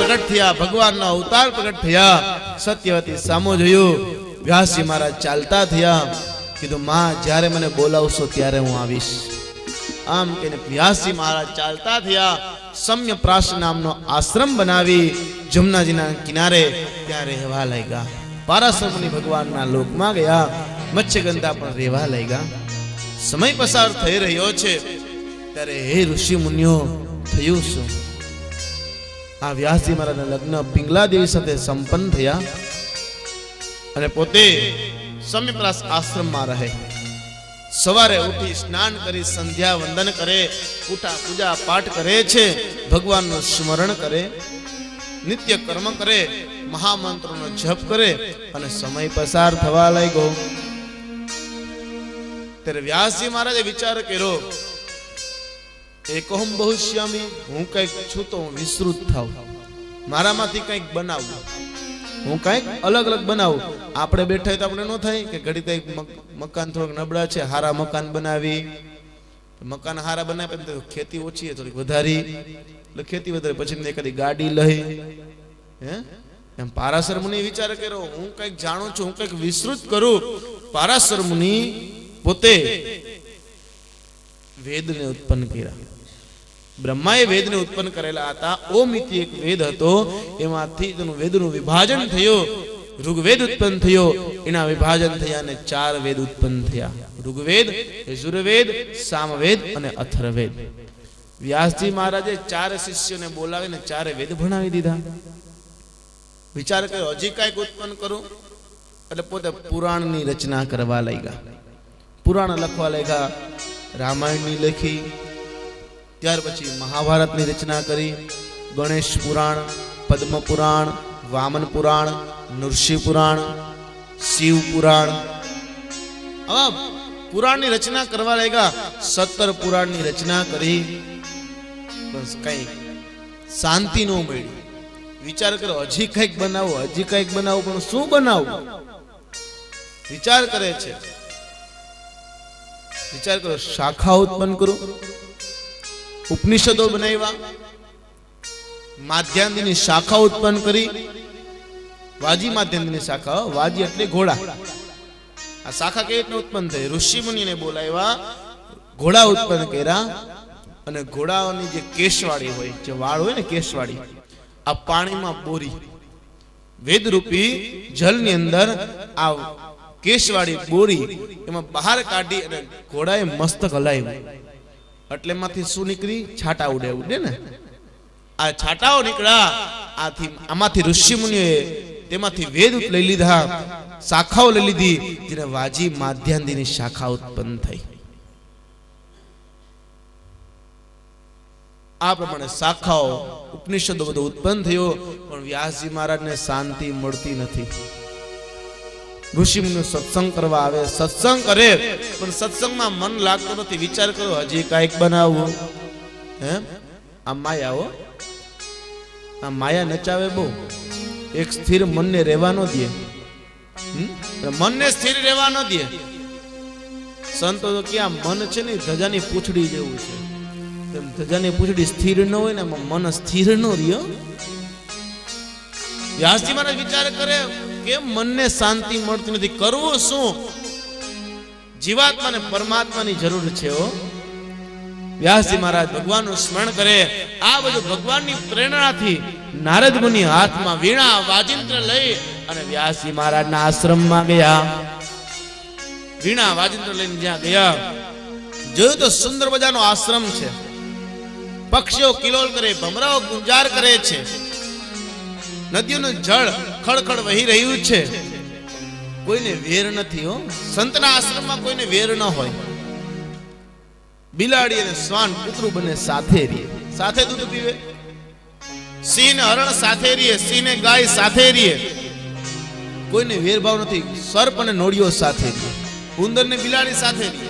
પ્રગટ થયા, ભગવાનનો અવતાર પ્રગટ થયા. સત્યવતી સામો જોયું. વ્યાસજી મહારાજ ચાલતા થયા. કીધું માં જ્યારે મને બોલાવશો ત્યારે હું આવીશ. આમ કહીને વ્યાસજી મહારાજ ચાલતા થયા. સમ્યપ્રાસ નામનો આશ્રમ બનાવી જમુનાજીના કિનારે ત્યાં રહેવા લાગ્યા. પારાશર મુનિ ભગવાનના લોકમાં ગયા. મત્સ્યગંધા પણ રહેવા લાગ્યા. સમય પસાર થઈ રહ્યો છે ત્યારે હે ઋષિ મુનિઓ, થયું શું? આ વ્યાસજી મહારાજના લગ્ન પિંગલા દેવી સાથે સંપન્ન થયા અને પોતે સમ્યપ્રાસ આશ્રમમાં રહે. સવારે ઉઠી સ્નાન કરી સંધ્યા વંદન કરે, પૂઠા પૂજા પાઠ કરે છે, ભગવાનનું સ્મરણ કરે, નિત્ય કર્મ કરે, મહામંત્રનો જપ કરે અને સમય પસાર થવા લાગ્યો. ત્યારે વ્યાસજી મહારાજે વિચાર કર્યો, એકોહમ બહુશ્યામી, હું કઈક છું તો હું વિસ્તૃત થાઉં, મારામાંથી કઈક બનાવું, હું કઈક અલગ અલગ બનાવું. આપણે બેઠા તો આપણે ન થાય કે ઘડી કઈક મકાન થોડોક નબળા છે, હારા મકાન બનાવી, મકાન હારા બનાવે તો ખેતી ઓછી છે થોડીક વધારી, એટલે ખેતી વધારે પછી એકાદી ગાડી લઈ. હે એમ પારાશર મુનિ વિચાર કર્યો, હું કઈક જાણું છું, હું કઈક વિસ્તૃત કરું. પારાશર મુનિ પોતે વેદને ઉત્પન્ન કર્યા. બ્રહ્માએ વેદને ઉત્પન્ન કરેલા હતા. ઓમ ઇતિ એક વેદ હતો, એમાંથી તેનું વેદનું વિભાજન થયું. ઋગ્વેદ ઉત્પન્ન થયો, એના વિભાજન થયા અને 4 વેદ ઉત્પન્ન થયા. ઋગ્વેદ, યજુર્વેદ, સામવેદ અને અથર્વવેદ. વ્યાસજી મહારાજે 4 શિષ્યોને બોલાવીને 4 વેદ ભણાવી દીધા. વિચાર કર્યો હજી કાંઈક ઉત્પન્ન કરું, એટલે પોતે પુરાણની રચના કરવા લાગ્યા. પુરાણ લખવા લાગ્યા. રામાયણની લખી, ત્યાર પછી મહાભારતની રચના કરી. ગણેશ પુરાણ, પદ્મ પુરાણ, વામન પુરાણ, નૃસિંહ પુરાણ, શિવ પુરાણ, આવા પુરાણની રચના કરવા લાગ્યા. 17 પુરાણની રચના કરી. બસ કઈ શાંતિ ન મળી. વિચાર કરો હજી કઈક બનાવો, હજી કઈક બનાવો, પણ શું બનાવું? વિચાર કરે છે. વિચાર કરો, શાખા ઉત્પન્ન કરું, ઉપનિષદો બનાવ્યા, માધ્યાંધીની શાખા ઉત્પન્ન કરી. વાજી માધ્યાંધીની શાખા, વાજી એટલે ઘોડા. આ શાખા કેવી રીતે ઉત્પન્ન થઈ? ઋષિ મુનિને બોલાવ્યા, ઘોડા ઉત્પન્ન કર્યા અને ઘોડાઓની જે કેશવાળી હોય, જે વાળ હોય ને કેશવાળી, આ પાણીમાં બોરી, વેદરૂપી જલની અંદર આ કેશવાળી બોરી એમાં બહાર કાઢી અને ઘોડાએ મસ્તક હલાવ્યું. એટલે એમાંથી શું નીકળી? છાટા ઉડે ઉડે ને, આ છાટાઓ નીકળ્યા. આમાંથી ઋષિ મુનિઓએ તેમાંથી વેદ લઈ લીધા, શાખાઓ લઈ લીધી, જેને વાજી માધ્યાંધીની શાખા ઉત્પન્ન થઈ. આ પ્રમાણે શાખાઓ, ઉપનિષદો બધું ઉત્પન્ન થયો. પણ વ્યાસજી મહારાજને શાંતિ મળતી નથી. ઋષિ મુનિઓ સત્સંગ કરવા આવે, સત્સંગ કરે, પણ સત્સંગમાં મન લાગતું નથી. વિચાર કરો હજી કાંઈક બનાવવું. હે આ માયાઓ, આ માયા નચાવે બહુ. એક સ્થિર મનને રહેવા ન દે, મનને સ્થિર રહેવા ન દે. સંતો તો ક્યાં મન છે ને ધજાની પૂંછડી જેવું છે. ધજાની પૂંછડી સ્થિર ન હોય ને મન સ્થિર ન રહ્યો. વ્યાસજી મહારાજ વિચાર કરે કેમ મનને શાંતિ મળતી નથી, કરવું શું? જીવાત્માને પરમાત્માની જરૂર છે. વ્યાસજી મહારાજ ભગવાનનું સ્મરણ કરે. આ બધું ભગવાનની પ્રેરણાથી નારદ મુનિ હાથમાં વીણા વાજિંત્ર લઈ અને વ્યાસજી મહારાજના આશ્રમમાં ગયા. વીણા વાજિંત્ર લઈને જ્યાં ગયા, જોયું તો સુંદર મજાનો આશ્રમ છે. પક્ષીઓ કિલોલ કરે, ભમરાઓ ગુંજાર કરે છે. નદીઓનું જળ ખળખળ વહી રહ્યું છે. કોઈને વેર નથી. સંતના આશ્રમમાં કોઈને વેર ન હોય. બિલાડી અને શ્વાન કૂતરું બંને સાથે રહે, સાથે દૂધ પીવે. સિંહ ને હરણ સાથે રહે, સિંહ ને ગાય સાથે રહે. કોઈને વેરભાવ નથી. સર્પ અને નોળિયો સાથે રહે, ઉંદર ને બિલાડી સાથે રહે.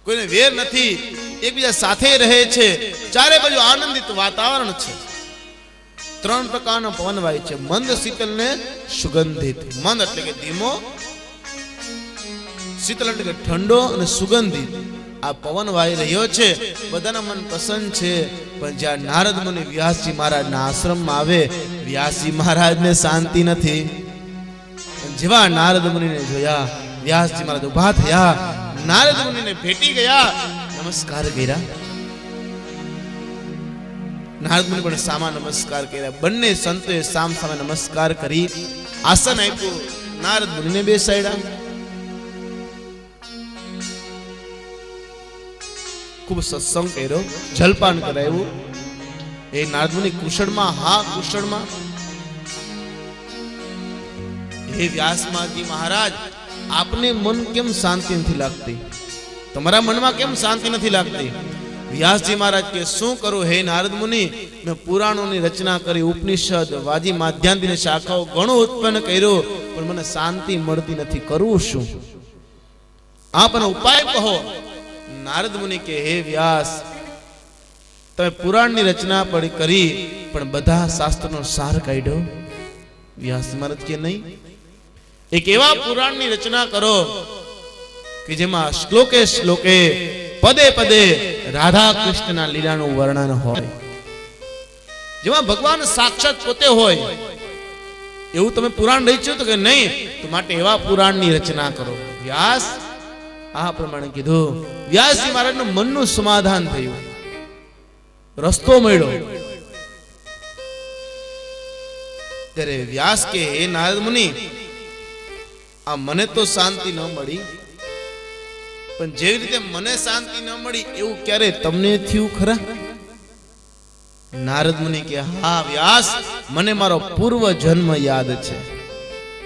કોઈને વેર નથી, એકબીજા સાથે રહે છે. ચારે બાજુ આનંદિત વાતાવરણ છે. 3 પ્રકારનો પવન વાય છે, મંદ, શીતલ ને સુગંધિત. મંદ એટલે કે ધીમો, શીતલ એટલે કે ઠંડો અને સુગંધિત. આ પવન વાઈ રહ્યો છે. બધાના મન પસંદ છે. પણ જ્યાં નારદ મુનિ વ્યાસજી મહારાજના આશ્રમમાં આવે, વ્યાસજી મહારાજને શાંતિ નથી. જેવા નારદ મુનિને જોયા, વ્યાસજી મહારાજ ઉભા થયા, નારદ મુનિને ભેટી ગયા, નમસ્કાર કર્યા. નારદ મુનિ પણ સામા નમસ્કાર કર્યા. બંને સંતોએ સામ સામે નમસ્કાર કરી આસન આપ્યું, નારદ મુનિને બેસાડ્યા. ખૂબ સત્સંગ કર્યો, જલપાન કરાવ્યું. એ નારદ મુનિ કુશળમાં? હા, કુશળમાં. હે વ્યાસજી મહારાજ, આપને મન કેમ શાંતિ નથી લાગતી? તમારા મનમાં કેમ શાંતિ નથી લાગતી? વ્યાસજી મહારાજ કે શું કરું હે નારદ મુનિ, મેં પુરાણોની રચના કરી, ઉપનિષદ, વાજી, માધ્યાંતિની શાખાઓ ઘણું ઉત્પન્ન કર્યું, પણ મને શાંતિ મળતી નથી, કરવું શું? આપનો ઉપાય કહો. નારદ મુનિ કે હે વ્યાસ, તમે પુરાણની રચના કરી, પણ બધા શાસ્ત્રનો સાર કાઢ્યો? વ્યાસ મહારાજ કે નહીં, એક એવા પુરાણની રચના કરો કે જેમાં શ્લોકે શ્લોકે, પદે પદે રાધા કૃષ્ણના લીલાનું વર્ણન હોય, જેમાં ભગવાન સાક્ષાત પોતે હોય, એવું તમે પુરાણ રચ્યું તો કે નહીં, તો માટે એવા પુરાણની રચના કરો. વ્યાસ આ પ્રમાણે કીધું. વ્યાસજી મહારાજનું મનનું સમાધાન થયું, રસ્તો મળ્યો. ત્યારે વ્યાસ કે હે નારદ મુનિ, આ મને તો શાંતિ ન મળી, પણ જેવી રીતે મને શાંતિ ન મળી એવું ક્યારે તમને થયું ખરા? નારદ મુનિ કે હા વ્યાસ, મને મારો પૂર્વ જન્મ યાદ છે.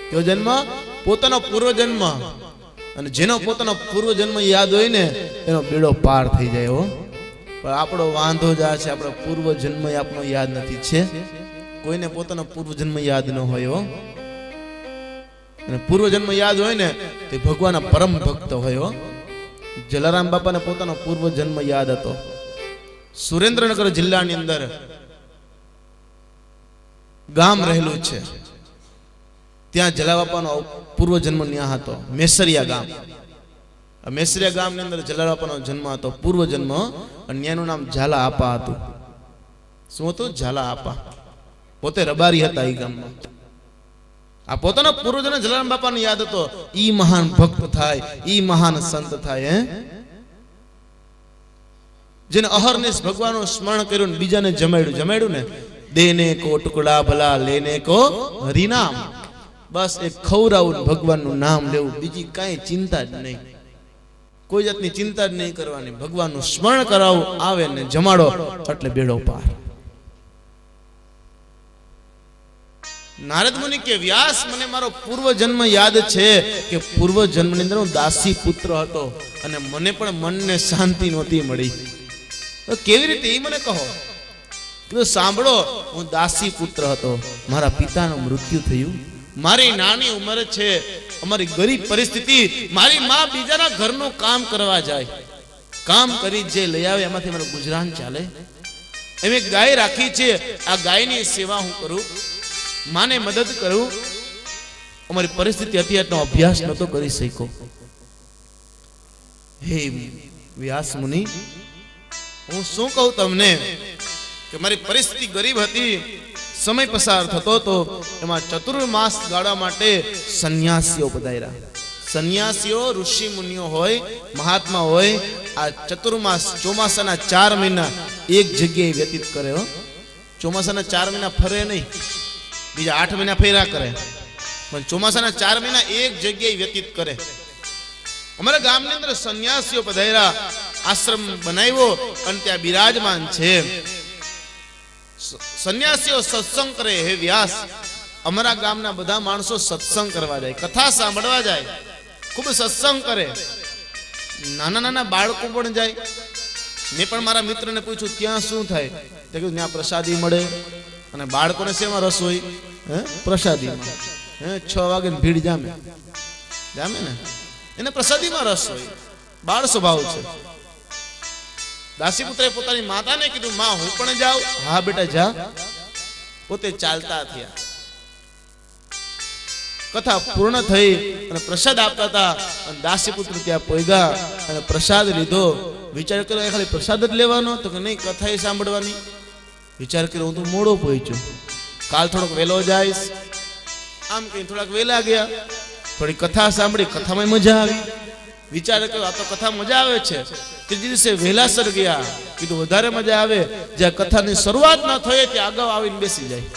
કયો જન્મ? પોતાનો પૂર્વ જન્મ. અને જેનો પોતાનો પૂર્વ જન્મ યાદ હોય ને, એનો બેડો પાર થઈ જાય. હો, પણ આપણો વાંધો જ આ છે, આપણો પૂર્વ જન્મ આપણો યાદ નથી. છે કોઈને પોતાનો પૂર્વ જન્મ યાદ ન હોય. હો, અને પૂર્વ જન્મ યાદ હોય ને તે ભગવાનના પરમ ભક્ત હોય. હો, જલારામ બાપાને પોતાનો પૂર્વ જન્મ યાદ હતો. સુરેન્દ્રનગર જિલ્લાની અંદર ગામ રહેલું છે, ત્યાં જલા બાપાનો પૂર્વ જન્મ ત્યાં હતો. મેસરિયા ગામ. મેસરિયા ગામની અંદર જલા બાપાનો જન્મ હતો, પૂર્વ જન્મ. અને ત્યાંનું નામ ઝાલા આપા હતું. શું હતું? ઝાલા આપા. પોતે રબારી હતા એ ગામમાં. આ પોતાનો પૂર્વજન્મ જલારામ બાપાને યાદ હતો. ઈ મહાન ભક્ત થાય, ઈ મહાન સંત થાય, જેને અહર્નિશ ભગવાનનું સ્મરણ કર્યું ને બીજાને જમાડ્યું ને, દેને કો ટુકડા ભલા, લેને કો હરિનામ. બસ એક ખવરાવું, ભગવાનનું નામ લેવું, બીજી કાંઈ ચિંતા જ નહીં, કોઈ જાતની ચિંતા જ નહીં કરવાની. ભગવાનનું સ્મરણ કરાવું, આવે ને જમાડો એટલે બેડો પાર. નારદ મુનિ કે વ્યાસ, મને મારો પૂર્વ જન્મ યાદ છે કે પૂર્વ જન્મની અંદર હું દાસી પુત્ર હતો અને મને પણ મનને શાંતિ નહોતી મળી. તો કેવી રીતે એ મને કહો. કીધું સાંભળો, હું દાસી પુત્ર હતો, મારા પિતાનું મૃત્યુ થયું, મારી નાની ઉંમર છે, અમારી ગરીબ પરિસ્થિતિ, મારી માં બીજાના ઘરનું કામ કરવા જાય, કામ કરી જે લઈ આવે એમાંથી મારું ગુજરાન ચાલે. એમ એક ગાય રાખી છે, આ ગાયની સેવા હું કરું, માને મદદ કરું. અમારી પરિસ્થિતિ હતી એટલો અભ્યાસ નતો કરી શક્યો. હે વ્યાસ મુનિ, હું શું કહું તમને કે મારી પરિસ્થિતિ ગરીબ હતી, સમય પસાર થતો તો એમાં ચતુર્માસ ગાળવા માટે સંન્યાસીઓ પધાર્યા. સંન્યાસીઓ ઋષિ મુનિઓ હોય, મહાત્મા હોય, આ ચતુર્માસ ચોમાસાના 4 મહિના એક જગ્યાએ વ્યતીત કરે. ચોમાસાના 4 મહિના ફરે નહીં, બીજા 8 મહિના ફેરા કરે, પણ ચોમાસાના 4 મહિના એક જગ્યાએ વ્યતીત કરે. અમારા ગામની અંદર સંન્યાસીઓ પધાર્યા, આશ્રમ બનાવ્યો અને ત્યાં બિરાજમાન છે. સંન્યાસીઓ સત્સંગ કરે. હે વ્યાસ, અમારા ગામના બધા માણસો સત્સંગ કરવા જાય, કથા સાંભળવા જાય, ખૂબ સત્સંગ કરે. નાના નાના બાળકો પણ જાય. મેં પણ મારા મિત્રને પૂછ્યું ત્યાં શું થાય, તે કીધું ત્યાં પ્રસાદી મળે. અને બાળકોને શેમાં રસ હોય? પ્રસાદીમાં. 6 વાગે ભીડ જામે ને, એને પ્રસાદીમાં રસ હોય, બાળ સ્વભાવ છે. દાસીપુત્રે પોતાની માતાને કીધું, માં હું પણ જાઉં? હા બેટા જા. પોતે ચાલતા થયા. કથા પૂર્ણ થઈ અને પ્રસાદ આપતા હતા અને દાસીપુત્ર ત્યાં પોઈગા અને પ્રસાદ લીધો. વિચાર કર્યો ખાલી પ્રસાદ જ લેવાનો, તો કે નહીં, કથા સાંભળવાની. વિચાર કર્યો હું તો મોડો પહોંચ્યો, કાલ થોડોક વહેલો જઈશ. આમ કઈ થોડાક વહેલા ગયા, થોડી કથા સાંભળી, કથામાં મજા આવી. વિચાર કર્યો આ તો કથા મજા આવે છે. ત્રીજી દિવસે વહેલાસર ગયા, કીધું વધારે મજા આવે જ્યાં કથાની શરૂઆત ન થઈ ત્યાં અગાઉ આવીને બેસી જાય,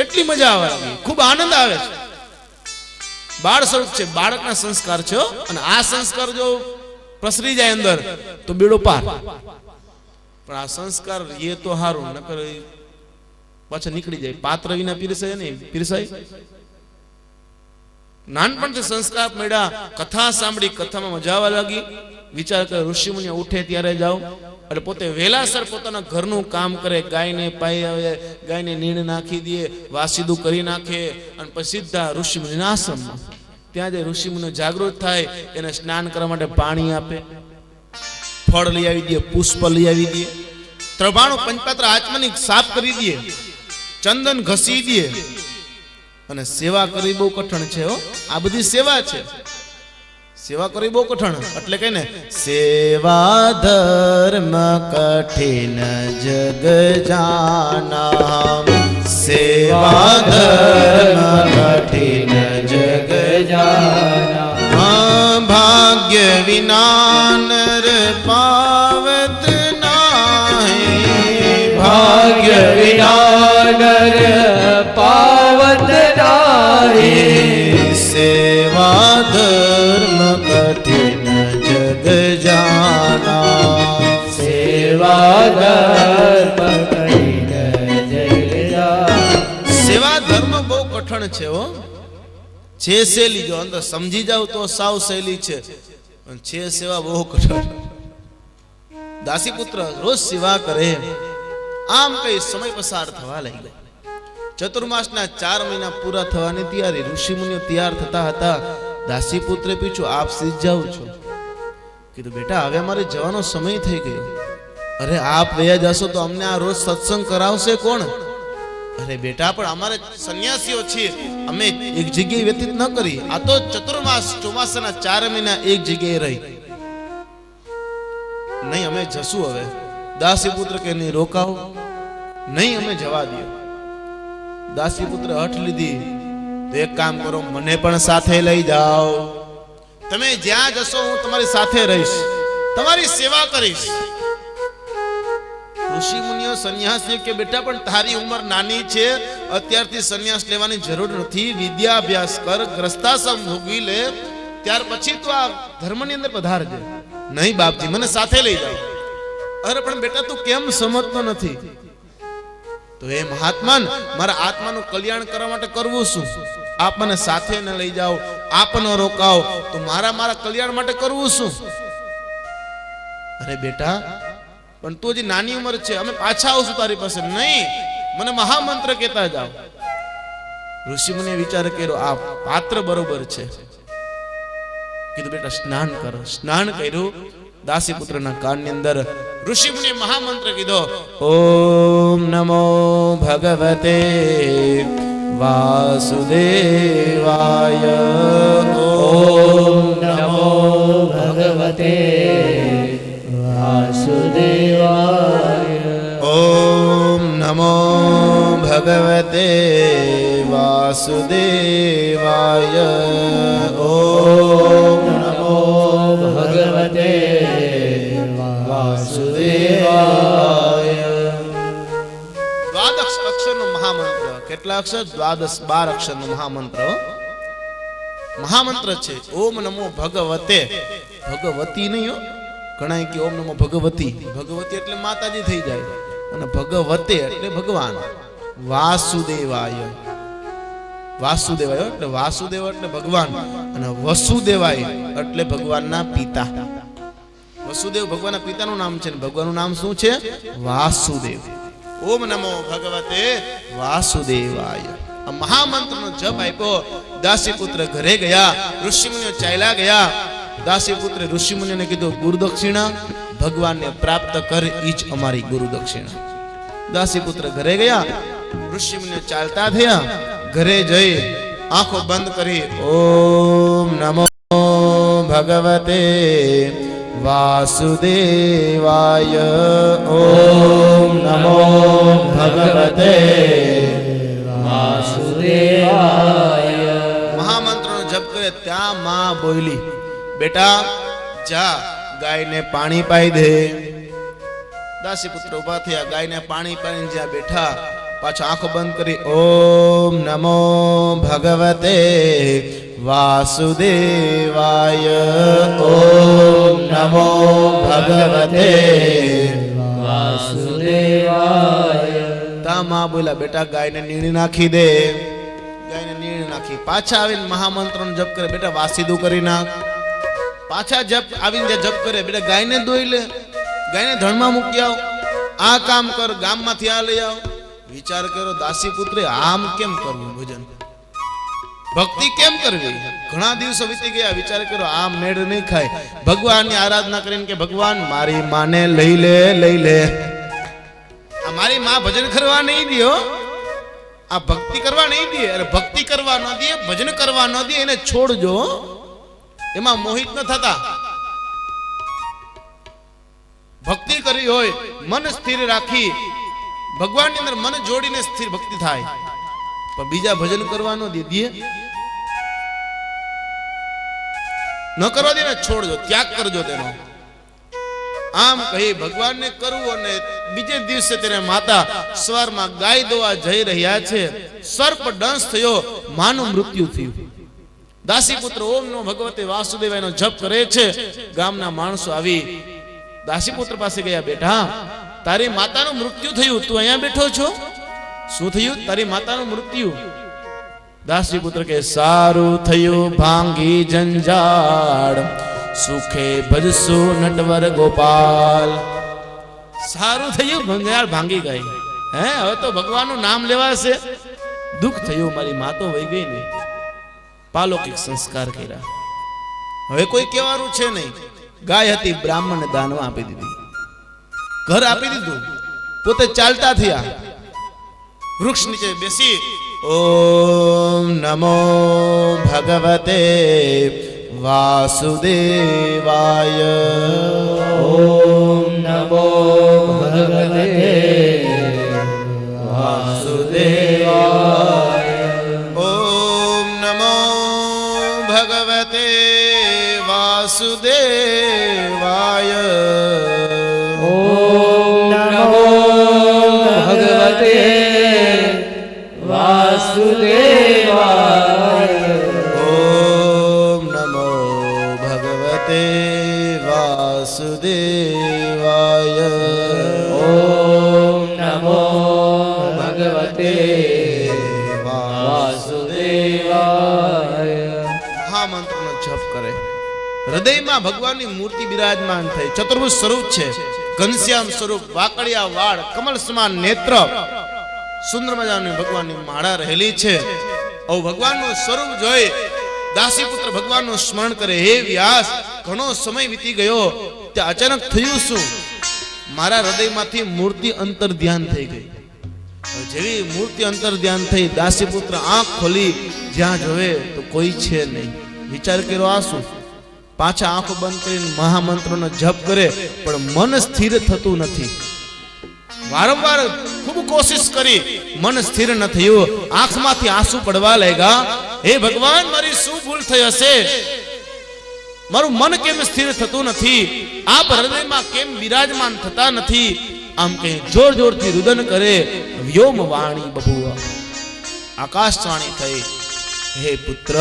એટલી મજા આવે, ખૂબ આનંદ આવે છે. બાળ સ્વરૂપ છે, બાળકના સંસ્કાર છે. અને આ સંસ્કાર જો પ્રસરી જાય અંદર તો બેડો પાર. પણ આ સંસ્કાર એ તો હારું, નકર પાછા નીકળી જાય. પાત્ર વિના પીરસાય નહીં, પીરસાય. નાનપણથી સંસ્કાર મળ્યા, કથા સાંભળી, કથામાં મજા આવવા લાગી. વિચાર કરે ઋષિ મુનિ ઉઠે ત્યારે જાઓ, એટલે પોતે વહેલાસર પોતાના ઘરનું કામ કરે, ગાયને પાઈ આવે, ગાયને નીણ નાખી દે, વાસીદું કરી નાખે, અને પછી સીધા ઋષિ મુનિના આશ્રમમાં. ત્યાં જઈ ઋષિ મુનિ જાગૃત થાય, એને સ્નાન કરવા માટે પાણી આપે, ફળ લઈ આવી દે, પુષ્પ લઈ આવી દે, 93 પંચપાત્ર આચમનિક સાફ કરી દે, ચંદન ઘસી દે. અને સેવા કરવી બહુ કઠણ છે. આ બધી સેવા છે, સેવા કરવી બહુ કઠણ. એટલે કઈ ને સેવા ધર્મ કઠિન જગ જાના, સેવા ધર્મ કઠિન જગ જાના, ભાગ્ય વિના નર પાવત નાહી, ભાગ્ય વિના નર પાવત નાહી, સેવા ધર્મ કઠિન જગ જાના, સેવા ધર્મ કઠિન જગ જાના. સેવા ધર્મ બહુ કઠણ છે. છે સહેલી, જો અંદર સમજી જાવ તો સાવ સહેલી છે, પણ છે સેવા બહુ કઠણ. દાસીપુત્ર રોજ સેવા કરે. આમ કઈ સમય પસાર થવા લાગ્યો. ચતુર્માસના 4 મહિના પૂરા થવાની તૈયારી. ઋષિ મુનિઓ તૈયાર થતા હતા. દાસીપુત્રે પૂછ્યું, આપ સીધ જાવ છો? કીધું બેટા હવે અમારે જવાનો સમય થઈ ગયો. અરે આપ વયા જશો તો અમને આ રોજ સત્સંગ કરાવશે કોણ? અરે બેટા પણ અમારે સંન્યાસીઓ છીએ, અમે એક જગ્યાએ વ્યતીત ન કરી. આ તો ચતુર્માસ ચોમાસાના 4 મહિના એક જગ્યાએ રહી. નહીં અમે જશું હવે. દાસીપુત્ર કે નહીં રોકાવો, નહીં અમે જવા દો. દાસીપુત્ર હઠ લીધી. તો એક કામ કરો, મને પણ સાથે લઈ જાઓ. તમે જ્યાં જશો હું તમારી સાથે રહીશ, તમારી સેવા કરીશ. ઋષિ મુનિઓ સંન્યાસી કે બેટા પણ તારી ઉંમર નાની છે, અત્યારથી સંન્યાસ લેવાની જરૂર નથી. વિદ્યા અભ્યાસ કર, ગ્રસ્તાશ્રમ ભોગવી લે, ત્યાર પછી તો આ ધર્મની અંદર પધારજે. નહીં બાપજી મને સાથે લઈ જાઓ. અરે પણ બેટા તું કેમ સમજતો નથી? તો એ મહાત્માન મારા આત્માનું કલ્યાણ કરવા માટે કરવું શું? આપ મને સાથે ન લઈ જાઓ, આપ ન રોકાઓ તો મારા કલ્યાણ માટે કરવું શું? અરે બેટા પણ તું હજી નાની ઉંમર છે, અમે પાછા આવશું તારી પાસે. નહીં, મને મહામંત્ર કહેતા જાઓ. ઋષિ મુનિએ વિચાર કર્યો, આ પાત્ર બરોબર છે. કીધું બેટા સ્નાન કરો. સ્નાન કર્યું. દાસીપુત્રના કાનની અંદર ઋષિ મુનિએ મહામંત્ર કીધો, ઓમ નમો ભગવતે વાસુદેવાય, ઓમ નમો ભગવતે વાસુદેવાય, ઓમ નમો ભગવતે વાસુદેવાય, ઓમ નમો ભગવતે વાસુદેવાય. દ્વાદશ અક્ષરનો મહામંત્ર. કેટલા અક્ષર? 12 અક્ષરનો મહામંત્ર. મહામંત્ર છે ઓમ નમો ભગવતે. ભગવતી નહીં હો. ઘણા કે ઓમ નમો ભગવતી. ભગવતી એટલે માતાજી થઈ જાય, અને ભગવતે એટલે ભગવાન. વાસુદેવાય. વાસુદેવાય એટલે વાસુદેવ એટલે ભગવાન, અને વસુદેવાય એટલે ભગવાનના પિતા. વસુદેવ ભગવાનના પિતાનું નામ છે, ભગવાનનું નામ શું છે? વાસુદેવ. ઓમ નમો ભગવતે વાસુદેવાય. આ મહામંત્રનો જપ આપ્યો. દાસીપુત્ર ઘરે ગયા, ઋષિમુનિઓ ચાલ્યા ગયા. દાસીપુત્રે ઋષિમુનિઓને કીધું, ગુરુદક્ષિણા ભગવાનને પ્રાપ્ત કર, ઈ જ અમારી ગુરુદક્ષિણા. દાસીપુત્ર ઘરે ગયા, ઋષિમુનિઓ ચાલતા થયા. ઘરે જઈ આંખો બંધ કરી ઓમ નમો ભગવતે વાસુદેવાય ઓમ નમો ભગવતે વાસુદેવાય. મહામંત્રનો જપ કરે ત્યાં માં બોલી, બેટા જા ગાયને પાણી પાઈ દે. દાસી પુત્ર ઉભા થયા, ગાયને પાણી પાઈને જ્યાં બેઠા, પાછા આંખો બંધ કરી ઓમ નમો ભગવતે વાસુદેવાય ઓમ નમો ભગવતે વાસુદેવાય. તા માં બોલ્યા, બેટા ગાયને નીણી નાખી દે. ગાયને નીણી નાખી, પાછા આવીને મહામંત્રનો જપ કરે, બેટા વાસીદું કરી નાખ. પાછા જપ આવીને જે જપ કરે, બેટા ગાયને દોઈ લે, ગાયને ધણમાં મૂકી આવ, આ કામ કર, ગામમાંથી આ લઈ આવ. વિચાર કરો, દાસી પુત્રે આમ કેમ કરવું ભજન, ભક્તિ કેમ કરવી? ઘણા દિવસો વીતી ગયા, વિચાર કરો આમ મેળ નહીં ખાય. ભગવાનની આરાધના કરીને કે ભગવાન મારી માને લઈ લે, લઈ લે. આ મારી માં ભજન કરવા નહીં દે, આ ભક્તિ કરવા નહીં દે. અરે ભક્તિ કરવા ન દે, ભજન કરવા ન દે, એને છોડજો. એમાં મોહિત ન થતા. ભક્તિ કરી હોય, મન સ્થિર રાખી ભગવાનની અંદર મન જોડીને સ્થિર ભક્તિ થાય. પણ બીજા ભજન કરવા ન દે, ન કરવા દે ને છોડજો, ત્યાગ કરજો તેનો. આમ કહી ભગવાનને કરવું, અને બીજે દિવસે તેને માતા સવારમાં ગાય દોવા જઈ રહ્યા છે, સર્પ દંશ થયો, માનું મૃત્યુ થયું. દાસી પુત્ર ઓમ નમો ભગવતે વાસુદેવાયનો જપ કરે છે. ગામના માણસો આવી દાસી પુત્ર પાસે ગયા, બેટા તારી માતાનું મૃત્યુ થયું, તું અહીંયા બેઠો છો, શું થયું? તારી માતાનું મૃત્યુ. દાસી પુત્ર કે સારું થયું ભાંગી જંજાળ, સુખે ભજસો નટવર ગોપાલ. સારું થયું, જંજાળ ભાંગી ગઈ. હે હવે તો ભગવાનનું નામ લેવાશે. દુઃખ થયું, મારી મા તો વહી ગઈ ને. પાલૌકિક સંસ્કાર કર્યા. હવે કોઈ કહેવાનું છે નહીં. ગાય હતી, બ્રાહ્મણને દાનમાં આપી દીધી, ઘર આપી દીધું, પોતે ચાલતા થયા. વૃક્ષ નીચે બેસી ઓમ નમો ભગવતે વાસુદેવાય ઓમ નમો ભગવતે વાસુદેવાય ઓમ નમો ભગવતે વાસુદેવાય ઓમ નમો ભગવતે વાસુદેવાય ઓમ નમો ભગવતે વાસુદેવાય ઓમ નમો ભગવતે વાસુદેવાય. મહામંત્રનો જપ કરે. હૃદયમાં ભગવાનની મૂર્તિ બિરાજમાન થઈ. ચતુર્ભુજ સ્વરૂપ છે, ઘનશ્યામ સ્વરૂપ, વાકડિયા વાળ, કમલ સમાન નેત્ર, સુંદર મજાની ભગવાનની માળા રહેલી છે. આવું ભગવાનનું સ્વરૂપ જોઈ દાસી પુત્ર ભગવાનનું સ્મરણ કરે. હે વ્યાસ, ઘણો સમય વીતી ગયો, ત્યાં અચાનક થયું શું? મારા હૃદયમાંથી મૂર્તિ અંતર ધ્યાન થઈ ગઈ. જેવી મૂર્તિ અંતર ધ્યાન થઈ, દાસી પુત્ર આંખ ખોલી જ્યાં જોવે તો કોઈ છે નહીં. વિચાર કર્યો આ શું? પાછા આંખો બંધ કરીને મહામંત્રનો જપ કરે, પણ મન સ્થિર થતું નથી. વારંવાર ખૂબ કોશિશ કરી, મન સ્થિર ન થયું. આંખમાંથી આંસુ પડવા લાગ્યા. હે ભગવાન, મારી શું ભૂલ થઈ હશે? મારું મન કેમ સ્થિર થતું નથી? આપ હૃદયમાં કેમ બિરાજમાન થતા નથી? આમ કહી જોર જોરથી રુદન કરે. વ્યોમ વાણી બભુવા, આકાશવાણી થઈ, હે પુત્ર,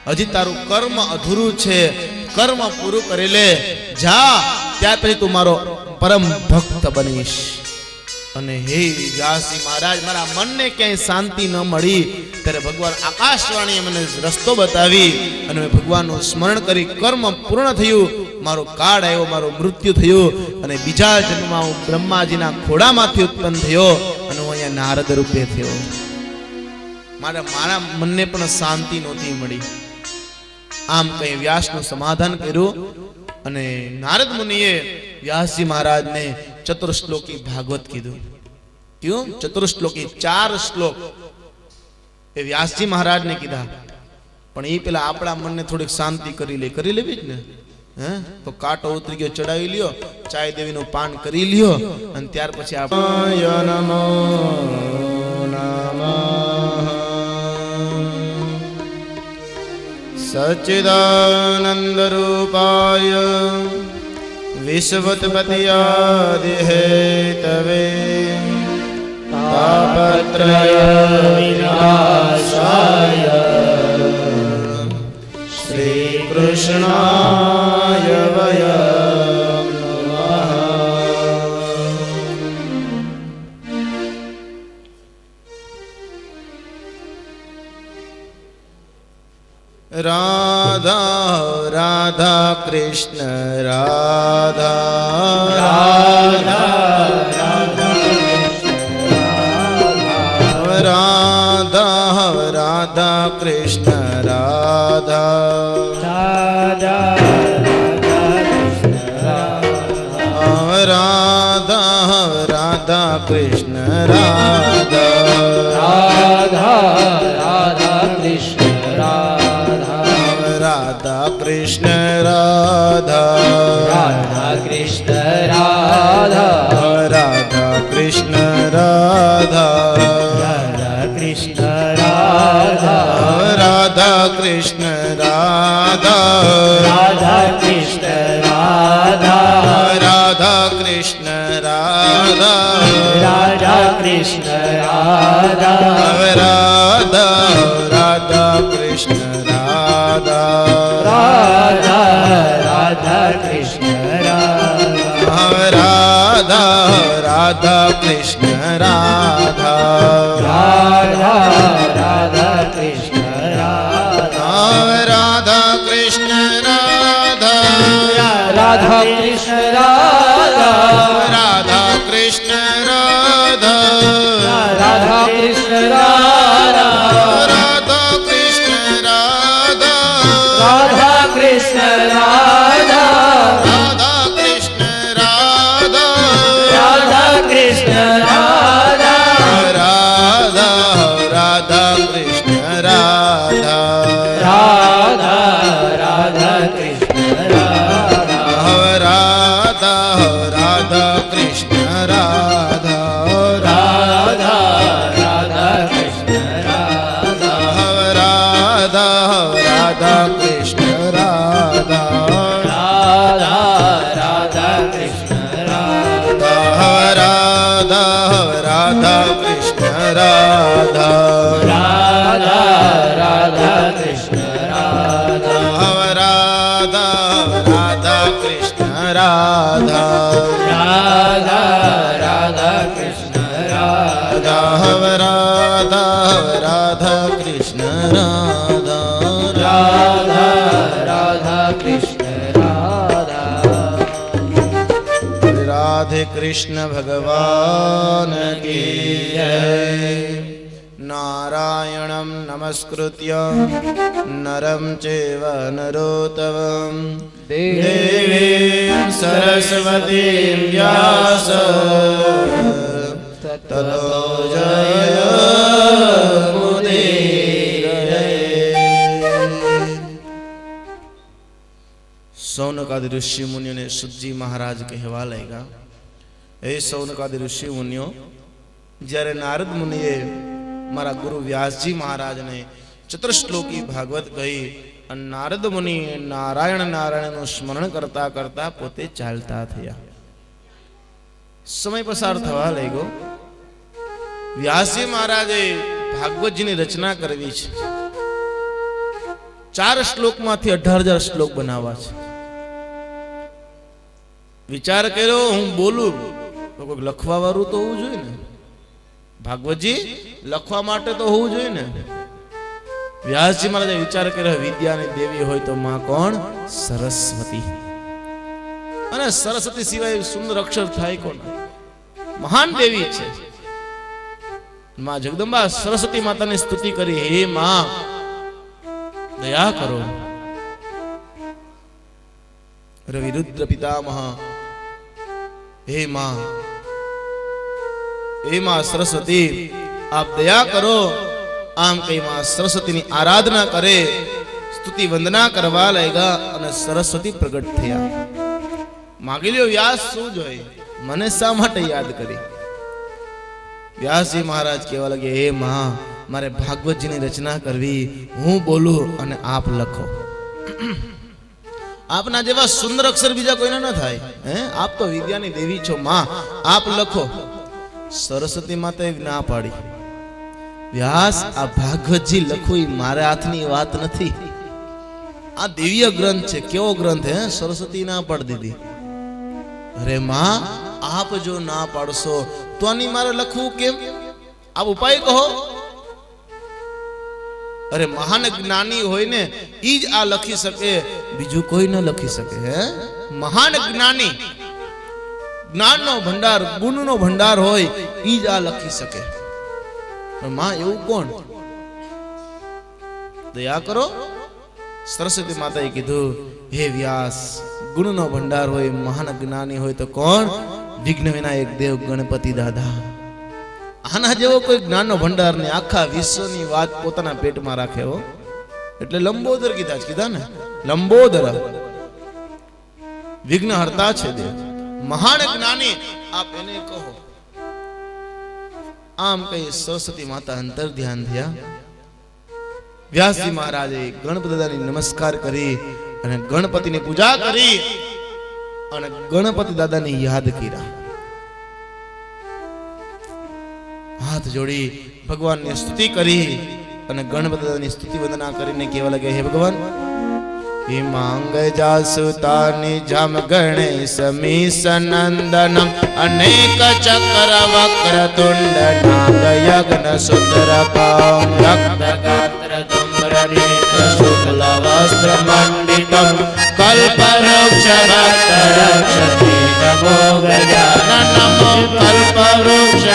હજી તારું કર્મ અધૂરું છે, કર્મ પૂરું કરી લે. જા, ત્યાર પછી તું મારો પરમ ભક્ત બનીશ. અને હે વ્યાસજી મહારાજ, મારા મનને ક્યાંય શાંતિ ન મળી, ત્યારે ભગવાન આકાશવાણીએ મને રસ્તો બતાવી, અને મેં ભગવાનનું સ્મરણ કરી, કર્મ પૂર્ણ થયું, મારો કાળ આવ્યો, મારું મૃત્યુ થયું, અને બીજા જન્મમાં હું બ્રહ્માજીના ખોડામાંથી ઉત્પન્ન થયો, અને હું અહીંયા નારદ રૂપે થયો. મારા મનને પણ શાંતિ નહોતી મળી. આમ કઈ વ્યાસનું સમાધાન કર્યું, અને નારદ મુનિએ વ્યાસજી મહારાજને ચતુર્શ્લોકી ભાગવત કીધું. ક્યું? ચતુર્શ્લોકી, 4 શ્લોક. એ વ્યાસજી મહારાજને કીધા, પણ એ પેલા આપણા મનને થોડીક શાંતિ કરી લેવી જ ને. હે તો કાંટો ઉતરી ગયો, ચડાવી લ્યો, ચાય દેવીનું પાન કરી લ્યો, અને ત્યાર પછી નમો સચ્ચિદાનંદ રૂપાય વિશ્વોત્પત્તિ હેતવે તાપત્રય વિનાશાય શ્રી કૃષ્ણાય વયં નમઃ. રાધા રાધા કૃષ્ણ રાધા રાધા રાધા રાધા કૃષ્ણ રાધા રાધા રાધા કૃષ્ણ રાધા રાધા કૃષ્ણ રાધા કૃષ્ણ રાધા રાધા કૃષ્ણ રાધા રાધા કૃષ્ણ રાધા રાધા કૃષ્ણ રાધા રાધા કૃષ્ણ રાધા રાધા કૃષ્ણ રાધા રાધા કૃષ્ણ રાધા રાધા કૃષ્ણ રાધા રાધા રાધા કૃષ્ણ રાધા રાધા કૃષ્ણ રાધા રાધા રાધા કૃષ્ણ રાધા રાધા કૃષ્ણ રાધા રાધા કૃષ્ણ રાધા રાધા કૃષ્ણ રાધા રાધા કૃષ્ણ રાધા રાધા કૃષ્ણ રાધા રાધા કૃષ્ણ રાધા રાધા કૃષ્ણ રાધા રાધા કૃષ્ણ રાધા રાધા કૃષ્ણ રાધા રાધા રાધા કૃષ્ણ રાધા રાધા રાધા કૃષ્ણ રાધા રાધા રાધા કૃષ્ણ રાધા રાધા રાધા કૃષ્ણ રાધા રાધા રાધા કૃષ્ણ રાધા રાધા કૃષ્ણ રાધા રાધા રાધા કૃષ્ણ રાધા રાધા કૃષ્ણ રાધા રાધા રાધા કૃષ્ણ રાધા રાધા કૃષ્ણ રાધા રાધા રાધા કૃષ્ણ રાધા રાધા કૃષ્ણ રાધા. રાધે કૃષ્ણ ભગવાન કી જય. નારાયણં નમસ્કૃત્ય નરં ચૈવ નરોત્તમં દેવીં સરસ્વતીં વ્યાસ તતો જયમુદીરયે. સૌનકાદિ ઋષિ મુનિઓને સુતજી મહારાજ કહેવા લાગ્યા, હે સૌનકાદિ ઋષિ મુનિઓ, જ્યારે નારદ મુનિએ મારા ગુરુ વ્યાસજી મહારાજને ચતુર્શ્લોકી ભાગવત કહી અને નારદ મુનિ નારાયણ નારાયણનું સ્મરણ કરતા કરતા પોતે ચાલતા થયા. સમય પસાર થવા લાગ્યો. વ્યાસજી મહારાજે ભાગવતજીની રચના કરવી છે. 4 શ્લોકમાંથી 18,000 શ્લોક બનાવવા છે. વિચાર કર્યો, હું બોલું તો કોઈક લખવા વાળું તો હોવું જોઈએ ને. ભાગવતજી લખવા માટે તો હોવું જોઈએ ને. વ્યાસજી મહારાજે વિચાર કર્યો, વિદ્યાની દેવી હોય તો માં કોણ? સરસ્વતી. અને સરસ્વતી સિવાય સુંદર અક્ષર થાય કોણ? મહાન દેવી છે માં જગદંબા. સરસ્વતી માતાની સ્તુતિ કરી, હે માં દયા કરો. રવિરુદ્ર પિતામહ, હે માં, હે માં સરસ્વતી, આપ દયા કરો આમ કહી માં સરસ્વતીની આરાધના કરે, સ્તુતિ વંદના કરવા લાગ્યા અને સરસ્વતી પ્રગટ થયા. માગી લ્યો વ્યાસ શું જોઈએ, મને શા માટે યાદ કરી? વ્યાસજી મહારાજ કહેવા લાગે, હે માં, મારે ભાગવતજીની રચના કરવી, હું બોલું અને આપ લખો. આપના જેવા સુંદર અક્ષર બીજા કોઈને ન થાય. આપ તો વિદ્યાની દેવી છો માં, આપ લખો. સરસ્વતી માતાએ ના પાડી. વ્યાસ, આ ભાગવતજી લખવું એ મારા હાથની વાત નથી. આ દિવ્ય ગ્રંથ છે. કેવો ગ્રંથ હે? સરસ્વતી ના પાડી દીધી. અરે માં, આપ જો ના પાડશો તો આની મારે લખવું કેમ? આપ ઉપાય કહો. અરે મહાન જ્ઞાની હોય ને ઈ જ આ લખી શકે, બીજું કોઈ ન લખી શકે. હે, મહાન જ્ઞાની, જ્ઞાનનો ભંડાર, ગુણનો ભંડાર હોય ઈ જ આ લખી શકે. પણ માં એવું કોણ? દયા કરો. સરસ્વતી માતાએ કીધું, હે વ્યાસ, ગુણનો ભંડાર હોય, મહાન જ્ઞાની હોય તો કોણ? વિઘ્ન વિનાયક દેવ ગણપતિ દાદા. આના જેવો કોઈ જ્ઞાનનો ભંડાર ને આખા વિશ્વની વાત પોતાના પેટમાં રાખે હો. એટલે લંબોદર કીધા ને, લંબોદર વિઘ્ન હરતા છે દેવ, મહાન જ્ઞાની, આપ એને કહો. આમ કહી સરસ્વતી માતા અંતર ધ્યાન થયા. વ્યાસજી મહારાજે ગણપતિ દાદાની નમસ્કાર કરી અને ગણપતિની પૂજા કરી અને ગણપતિ દાદાને યાદ કર્યા. હાથ જોડી ભગવાનની સ્તુતિ કરી અને ગણપતિ દાદાની સ્તુતિ વંદના કરીને કહેવા લાગે, હે ભગવાન, હિમાંગ જાસુતાની જમ ગણેશ મીસનંદનમ અનેક ચક્ર વક્ર તુંડ નાદ યજ્ઞ સુંદરકામ રક્તગાત્ર ધૂમ્રનેત્ર શુક્લ વસ્ત્ર મંડિતમ કલ્પવૃક્ષ રક્ષતે નમો ગજાનન નમો કલ્પવૃક્ષ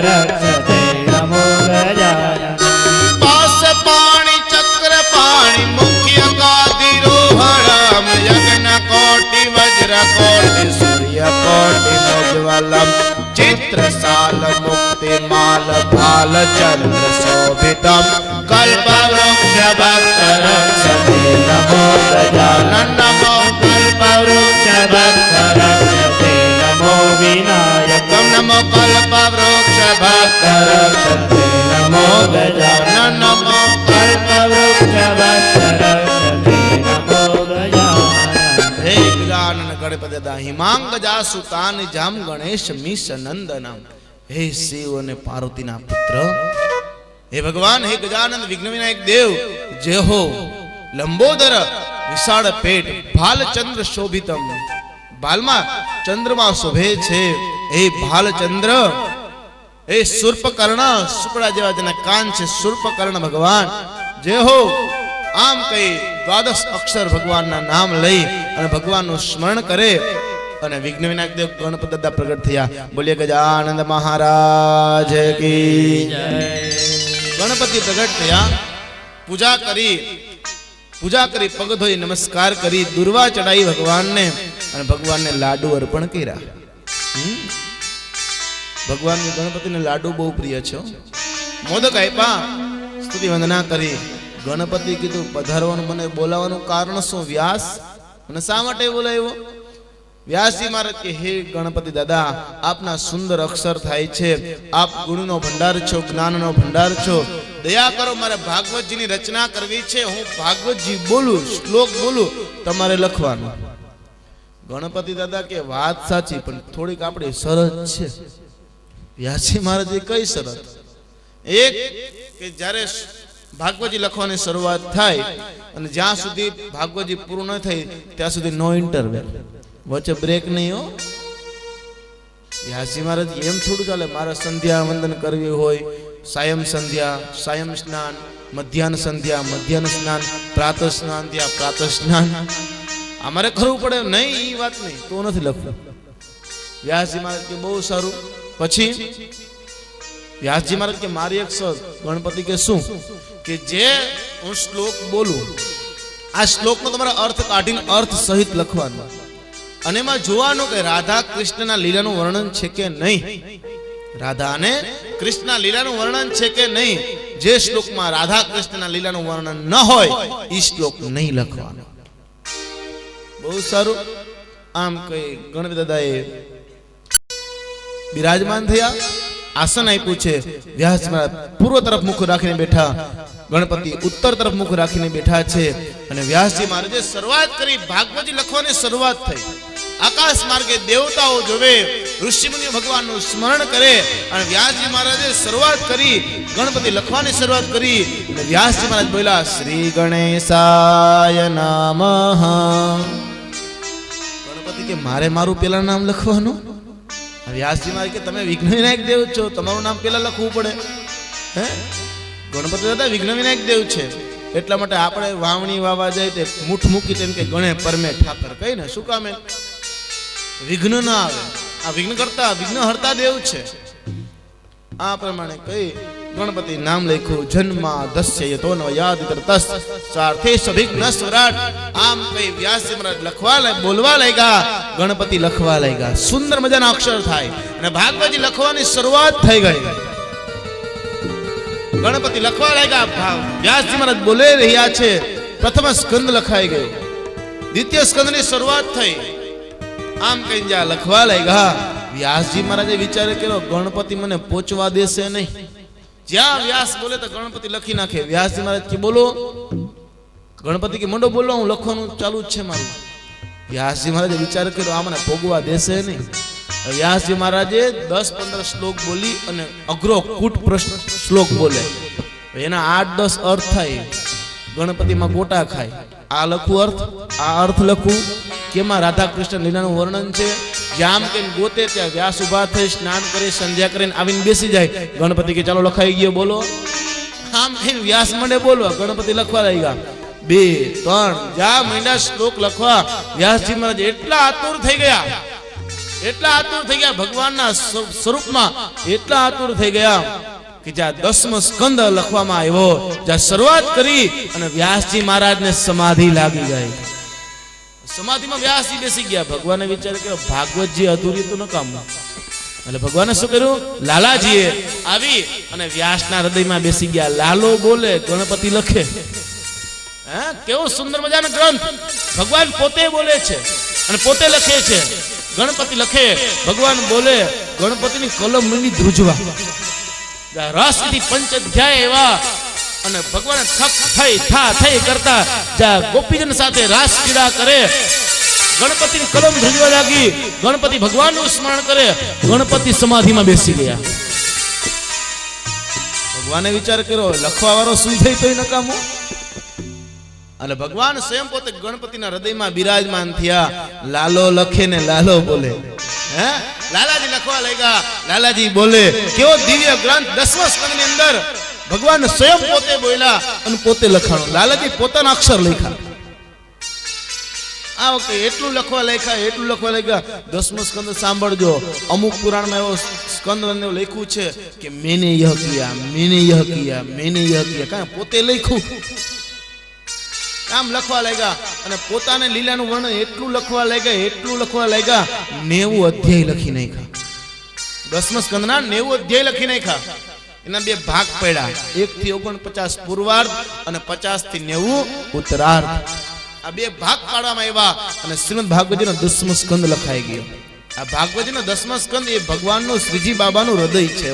રક્ષતે નમો ગજાનન. પાસ પાણી ચક્ર પાણી મુખ્ય ગાદિરોહણમ યજ્ઞ કોટિ વજ્ર કોટિ સૂર્ય કોટિ મોજ્વલમ ચિત્રશાલ મુક્તિ માલ ભાલ ચંદ્ર શોભિતમ કલ્પવૃક્ષ ભક્ત રક્ષતે નમો ગજાનન નમો કલ્પવૃક્ષ ભક્ત રક્ષતે નમો વિનાયકમ નમો કલ્પવૃક્ષ ભક્ત રક્ષતે નમો ગજાનન નમો કલ્પવૃક્ષ ભક્ત રક્ષતે નમો ગજાનન. હે ગજાનન ગણપતિ દાદા, હિમાંગ જાસુતાન જામ ગણેશ મીશ નંદનમ. હે શિવ અને પાર્વતીના પુત્ર, હે ભગવાન, હે ગજાનંદ વિઘ્ન વિનાયક દેવ, જે હો લંબોદર વિશાળ પેટ ભાલચંદ્ર શોભિતમ, ભાલમાં ચંદ્રમાં શોભે છે. હે ભાલચંદ્ર, હે શૂર્પકર્ણ, શુક્લા જેવા જેના કાન છે, શૂર્પકર્ણ ભગવાન, જે હો. આમ કહી દ્વાદશ અક્ષર ભગવાનના નામ લઈ અને ભગવાનનું સ્મરણ કરે અને વિઘ્ન વિનાયક દેવ ગણપતિ દાદા પ્રગટ થયા. બોલીએ ગજાનંદ મહારાજ કી જય. ગણપતિ પ્રગટ થયા, પૂજા કરી પગ ધોઈ નમસ્કાર કરી દુર્વા ચડાઈ ભગવાનને અને ભગવાનને લાડુ અર્પણ કર્યા. ભગવાનને ગણપતિને લાડુ બહુ પ્રિય છે. મોદક આપ્યા, સ્તુતિ વંદના કરી. ગણપતિ કીધું, પધારવાનું મને બોલાવવાનું કારણ શું વ્યાસ? મને શા માટે બોલાવ્યો? વ્યાસજી મહારાજ કે, હે ગણપતિ દાદા, આપના સુંદર અક્ષર થાય છે, આપ ગુણનો ભંડાર છો, જ્ઞાનનો ભંડાર છો, દયા કરો, મારે ભાગવતજીની રચના કરવી છે, હું ભાગવતજી બોલું, શ્લોક બોલું, તમારે લખવાનું. ગણપતિ દાદા કે, વાત સાચી, પણ થોડીક આપણી શરત છે. વ્યાસજી મહારાજે કઈ શરત? એક કે જ્યારે ભાગવતજી લખવાની શરૂઆત થાય અને જ્યાં સુધી ભાગવતજી પૂરું ન થાય ત્યાં સુધી નો ઇન્ટરવેલ, વચ્ચે બ્રેક નહીં હો. વ્યાસજી મહારાજ એમ થોડું ચાલે, મારે સંધ્યા વંદન કરવી હોય, સાયમ સંધ્યા, સાયમ સ્નાન, મધ્યાહન સંધ્યા, મધ્યાહન સ્નાન, પ્રાતઃ સ્નાન થયા, પ્રાતઃ સ્નાન, અમારે કરવું પડે નહીં. એ વાત નહીં, તો નથી લખવું. વ્યાસજી મહારાજ કે, બહુ સારું. પછી વ્યાસજી મહારાજ કે, મારી એક શરત. ગણપતિ કે, શું? કે જે હું શ્લોક બોલું, આ શ્લોકનો તમારા અર્થ કાઢીને અર્થ સહિત લખવાનો અને એમાં જોવાનું કે રાધા કૃષ્ણના લીલાનું વર્ણન છે કે નહીં. રાધા અને કૃષ્ણના લીલાનું વર્ણન છે કે નહીં. જે શ્લોકમાં રાધા કૃષ્ણના લીલાનું વર્ણન ન હોય એ શ્લોક નહીં લખવાનો. બહુ સારું. આમ કઈ ગણપતિ દાદાએ બિરાજમાન થયા, આસન આપ્યું છે. વ્યાસ મહારાજ પૂર્વ તરફ મુખ રાખીને બેઠા, ગણપતિ ઉત્તર તરફ મુખ રાખીને બેઠા છે. અને વ્યાસજી મહારાજે શરૂઆત કરી, ભાગવતજી લખવાની શરૂઆત થઈ. આકાશ માર્ગે દેવતાઓ જોવે, ઋષિમુનિઓ ભગવાનનું સ્મરણ કરે અને વ્યાસજી મહારાજે શરૂઆત કરી, ગણપતિ લખવાની શરૂઆત કરી. અને વ્યાસજી મહારાજ બોલ્યા, શ્રી ગણેશાય નમઃ. ગણપતિ કે મારે મારું પેલા નામ લખવાનું? વ્યાસજી મહારાજ કે તમે વિઘ્ન વિનાયક દેવ છો, તમારું નામ પેલા લખવું પડે. હે, ગણપતિ દાદા વિઘ્ન વિનાયક દેવ છે, એટલા માટે આપણે વાવણી વાવા જાય તે મુઠ મૂકી તેમ કે ગણે પરમે ઠાકર કઈ ને શું કામે વિઘ્ન ના આવે. આ વિઘ્ન કરતા વિઘ્ન હરતા દેવ છે. આ પ્રમાણે કઈ ગણપતિ નામ લખ્યું. જન્મા દસ્ય યતો ન યાદ તસ સાર્થે સવિઘ્ન સ્વરાટ. આમ કઈ વ્યાસજી મહારાજ લખવા બોલવા લાગ્યા, ગણપતિ લખવા લાગ્યા. સુંદર મજાના અક્ષર થાય અને ભાગવતજી લખવાની શરૂઆત થઈ ગઈ. ગણપતિ લખવા લાગ્યા. વ્યાસજી મહારાજ બોલે રહ્યા છે. પ્રથમ સ્કંદ લખાઈ ગયો, દ્વિતીય સ્કંદની શરૂઆત થઈ. આમ કઈ જ્યાં લખવા લાગ્યા, વ્યાસજી મહારાજે વિચાર કર્યો ગણપતિ મને પોચવા દેશે નહીં. જ્યાં વ્યાસ બોલે તો ગણપતિ લખી નાખે. વ્યાસજી મહારાજ કે બોલો. ગણપતિ કે મંડો બોલો, હું લખવાનું ચાલુ જ છે મારું. વ્યાસજી મહારાજે વિચાર કર્યો આ મને ભોગવા દેશે નહીં. વ્યાસજી મહારાજે 10-15 શ્લોક બોલી અને અઘરો કૂટ પ્રશ્ન શ્લોક બોલે. એના 8-10 અર્થ થાય. ગણપતિમાં ગોટા ખાય, આ લખું અર્થ, આ અર્થ લખું. કેમાં રાધા કૃષ્ણ લીલાનું વર્ણન છે. જામ કે ગોતે ત્યાં વ્યાસ ઉભા થઈ, સ્નાન કરી, સંધ્યા કરીને આવીને બેસી જાય. ગણપતિ કે ચાલો લખાઈ ગયો બોલો. આમ થઈને વ્યાસ મંડે બોલવા, ગણપતિ લખવા લાગ્યા. 2-3 જ્યાં મહિના શ્લોક લખવા. વ્યાસજી મહારાજ એટલા આતુર થઈ ગયા, એટલા આતુર થઈ ગયા ભગવાનના સ્વરૂપમાં, એટલા આતુર થઈ ગયા કે જ્યાં 10મો સ્કંદ લખવામાં આવ્યો, જ્યાં શરૂઆત કરી અને વ્યાસજી મહારાજને સમાધિ લાગી ગઈ. સમાધિમાં વ્યાસજી બેસી ગયા. ભગવાને વિચાર કર્યો ભાગવતજી અધૂરી તો ન કામ. એટલે ભગવાને શું કર્યું, લાલાજીએ આવી અને વ્યાસના હૃદયમાં બેસી ગયા. લાલો બોલે, ગણપતિ લખે. હે, કેવો સુંદર મજાનો ગ્રંથ. ભગવાન પોતે બોલે છે અને પોતે લખે છે. ગણપતિ લખે, ભગવાન બોલે. ગણપતિની કલમ મંડી ધ્રુજવા. રસથી પંચ અધ્યાય એવા અને ભગવાન ઠક થઈ થા થઈ કરતા જ્યાં ગોપીજન સાથે રાસ ક્રીડા કરે. ગણપતિની કલમ ધ્રુજવા લાગી. ગણપતિ ભગવાનનું સ્મરણ કરે. ગણપતિ સમાધિમાં બેસી ગયા. ભગવાને વિચાર કર્યો લખવા વાળો સુઈ જાય તોય નકામો. અને ભગવાન સ્વયં પોતે ગણપતિના હૃદયમાં બિરાજમાન થયા. લાલો લખે ને લાલો બોલે. હે, લાલાજી લખવા લાગ્યા, લાલાજી બોલે. કેવો દિવ્ય ગ્રંથ 10મા સ્કંદની અંદર ભગવાન સ્વયં પોતે બોલ્યા અને પોતે લખાણો. લાલાજી પોતાના અક્ષર લખ્યા. આ વખતે એટલું લખવા લખ્યા, એટલું લખવા લખ્યા. 10મો સ્કંદ સાંભળજો. અમુક પુરાણમાં એવો સ્કંદ લખ્યું છે કે મેને યહ કિયા, મેને યહ કિયા, મેને યહ કિયા. કાંઈ પોતે લખ્યું. આમ લખવા લાગ્યા અને પોતાને લીલાનું વર્ણન એટલું લખવા લાગ્યા, એટલું લખવા લાગ્યા. 90 અધ્યાય લખી નાખ્યા. 10મા સ્કંદના 90 અધ્યાય લખી નાખ્યા. એના 2 ભાગ પડ્યા, 1 થી 49 પૂર્વાર્ધ અને 50 થી 90 ઉત્તરાર્ધ. આ 2 ભાગ પાડવામાં આવ્યા અને શ્રીમદ ભાગવતજીનો 10મો સ્કંદ લખાઈ ગયો. આ ભાગવતજીનો 10મો સ્કંદ એ ભગવાનનું શ્રીજી બાબાનું હૃદય છે.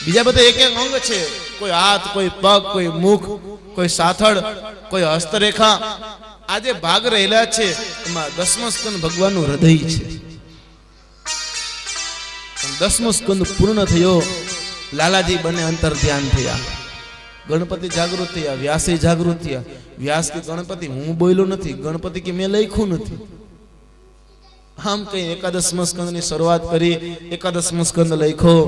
બીજા બધા એક એક અંગ છે. કોઈ હાથ, કોઈ પગ, કોઈ મુખ, કોઈ સાથળ, કોઈ હસ્તરેખા. આ જે ભાગ રહેલા છે એમાં 10મો સ્કંદ ભગવાનનું હૃદય છે. 10મો સ્કંદ પૂર્ણ થયો. લાલાજી બંને અંતર ધ્યાન થયા. ગણપતિ જાગૃત થયા, વ્યાસે જાગૃત થયા. વ્યાસ કે ગણપતિ હું બોલ્યો નથી. ગણપતિ કે મેં લખ્યું નથી. આમ કઈ 11મા સ્કંદની શરૂઆત કરી. 11મો સ્કંદ લખ્યો.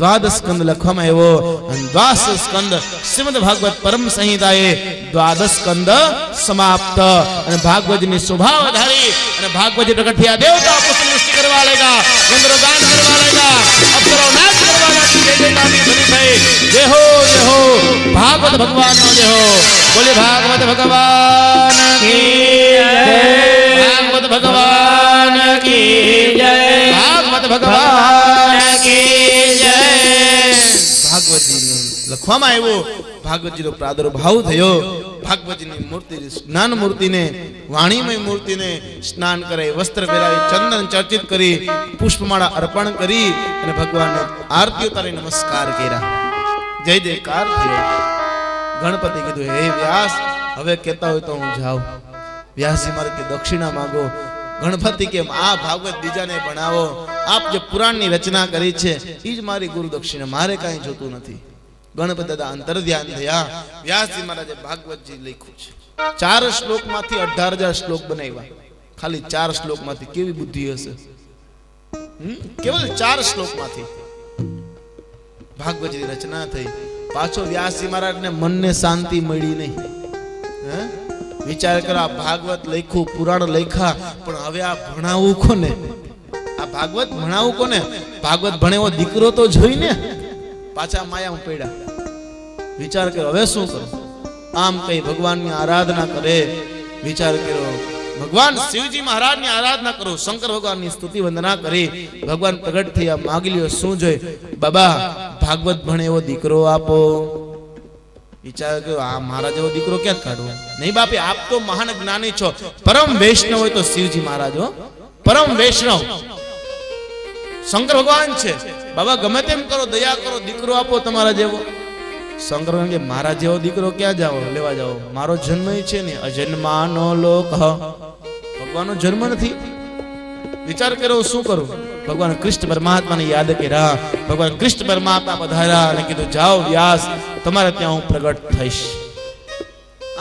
12 સ્કંદ લખવામાં આવ્યો અને 12 સ્કંદ શ્રીમદ ભાગવત પરમ સંહિતાએ 12 સ્કંદ સમાપ્ત. અને ભાગવતની શોભા વધારી અને ભાગવતજી પ્રગટ થયા. દેવતા પુષ્પવૃષ્ટિ કરવા લાગ્યા, ગંધર્વો ગાન કરવા લાગ્યા, અપ્સરાઓ નાચ કરવા લાગી. જય જયકારની ધ્વનિ થઈ. જય હો ભાગવત ભગવાનનો જય હો. બોલે ભાગવત ભગવાન કી જય. ભાગવત ભગવાન કી જય. ભાગવત ભગવાન કી જય. ભાગવતજીનું લખવામાં આવ્યો ભાગવતજીનો પ્રાદુર્ભાવ થયો. ભાગવતજીની મૂર્તિ જ્ઞાન મૂર્તિને વાણીમય મૂર્તિને સ્નાન કરાવી, વસ્ત્ર પહેરાવી, ચંદન ચર્ચિત કરી, પુષ્પમાળા અર્પણ કરી અને ભગવાનને આરતી ઉતારી નમસ્કાર કર્યા. જય જયકાર થયો. ગણપતિ કીધું, હે વ્યાસ, હવે કહેતા હોય તો હું જાઉં. વ્યાસજી મારે કે દક્ષિણા માંગો. ગણપતિ કે આ ભાગવત બીજાને ભણાવો, આપ જે પુરાણની રચના કરી છે એ જ મારી ગુરુ દક્ષિણા, મારે કાંઈ જોતું નથી. ગણપતિ દાદા અંતર ધ્યાન થયા. વ્યાસજી મહારાજે ભાગવતજી લખ્યું છે. 4 શ્લોકમાંથી 18,000 શ્લોક બનાવ્યા. ખાલી 4 શ્લોકમાંથી. કેવી બુદ્ધિ હશે! કેવલ 4 શ્લોકમાંથી ભાગવતજીની રચના થઈ. પાછો વ્યાસજી મહારાજને મનને શાંતિ મળી નહીં. વિચાર કરો, આ ભાગવત લખ્યું, પુરાણ લખ્યા, પણ હવે આ ભણાવવું કોને? આ ભાગવત ભણાવવું કોને? ભાગવત ભણેવો દીકરો તો જોઈને પાછા માયામાં પડ્યા. વિચાર કર્યો, હવે શું કરું? આમ કઈ ભગવાનની આરાધના કરે. વિચાર કર્યો, ભગવાન શિવજી મહારાજની આરાધના કરો, શંકર ભગવાનની સ્તુતિ વંદના કરી. ભગવાન પ્રગટ થયા, માગી લ્યો. શું જોઈ? બાબા, ભાગવત ભણે એવો દીકરો આપો. વિચાર કર્યો, આ મારા જેવો દીકરો ક્યાં કાઢવો? નહીં બાપી, આપ તો મહાન જ્ઞાની છો. પરમ વૈષ્ણવ હોય તો શિવજી મહારાજ હો, પરમ વૈષ્ણવ શંકર ભગવાન છે. બાબા ગમે તેમ કરો, દયા કરો, દીકરો આપો તમારા જેવો. શંકર ભગવાન કે મારા જેવો દીકરો ક્યાં જાઓ લેવા જાઓ? મારો જન્મ છે ને અજન્માનો લોક. ભગવાનનો જન્મ નથી. વિચાર કર્યો, શું કરું? ભગવાન કૃષ્ણ પરમાત્માને યાદ કર્યા. ભગવાન કૃષ્ણ પરમાત્મા પધાર્યા અને કીધું, જાઓ વ્યાસ, તમારે ત્યાં હું પ્રગટ થઈશ.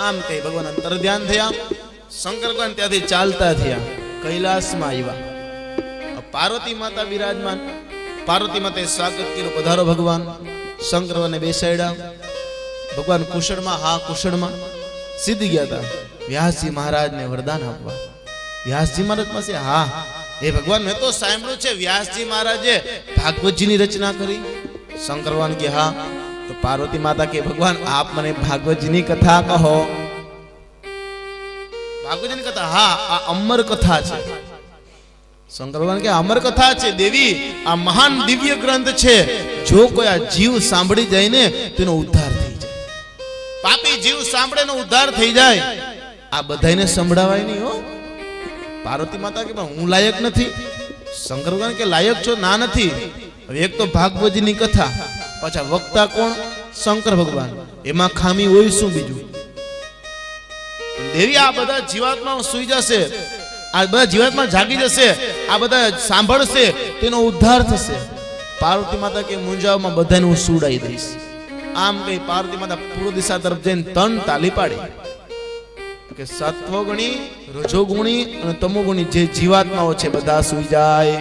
આમ કહી ભગવાન અંતર ધ્યાન થયા. શંકર ભગવાન ત્યાંથી ચાલતા થયા, કૈલાસમાં આવ્યા. પાર્વતી માતા બિરાજમાન. પાર્વતી માતાએ સ્વાગત કર્યું, પધારો ભગવાન. શંકર ભગવાનને બેસાડ્યા. ભગવાન કુશળમાં? હા, કુશળમાં. સિદ્ધ ગયા હતા વ્યાસજી મહારાજને વરદાન આપવા. વ્યાસજી મહારાજ પાસે? હા. એ ભગવાન, મેં તો સાંભળ્યું છે વ્યાસજી મહારાજે ભાગવતજીની રચના કરી. શંકર ભગવાન કે હા. તો પાર્વતી માતા કે ભગવાન, આપ મને ભાગવતજીની કથા કહો. ભાગવતજીની કથા? હા, આ અમર કથા છે. શંકર ભગવાન કે અમર કથા છે દેવી, આ મહાન દિવ્ય ગ્રંથ છે. જો કોઈ આ જીવ સાંભળી જાય ને તેનો ઉદ્ધાર થઈ જાય. પાપી જીવ સાંભળે નો ઉદ્ધાર થઈ જાય. આ બધાને સંભળાવાય નહીં હો. પાર્વતી માતા કે હું લાયક નથી. શંકર ભગવાન કે લાયક છો? ના, નથી. હવે એક તો ભાગવતજીની કથા, પાછા વક્તા કોણ? શંકર ભગવાન. એમાં ખામી હોય શું બીજું? દેવી, આ બધા જીવાત્મા સુઈ જશે, આ બધા જીવાત્મા જાગી જશે, આ બધા સાંભળશે, તેનો ઉદ્ધાર થશે. પાર્વતી માતા કે મુંજાવમાં બધાને હું સુડાઈ દઈશ. આમ કઈ પાર્વતી માતા પૂર્વ દિશા તરફ જઈને 3 તાલી પાડી કે સત્વગુણી, રજોગુણી અને તમોગુણી જે જીવાત્માઓ છે બધા સુઈ જાય.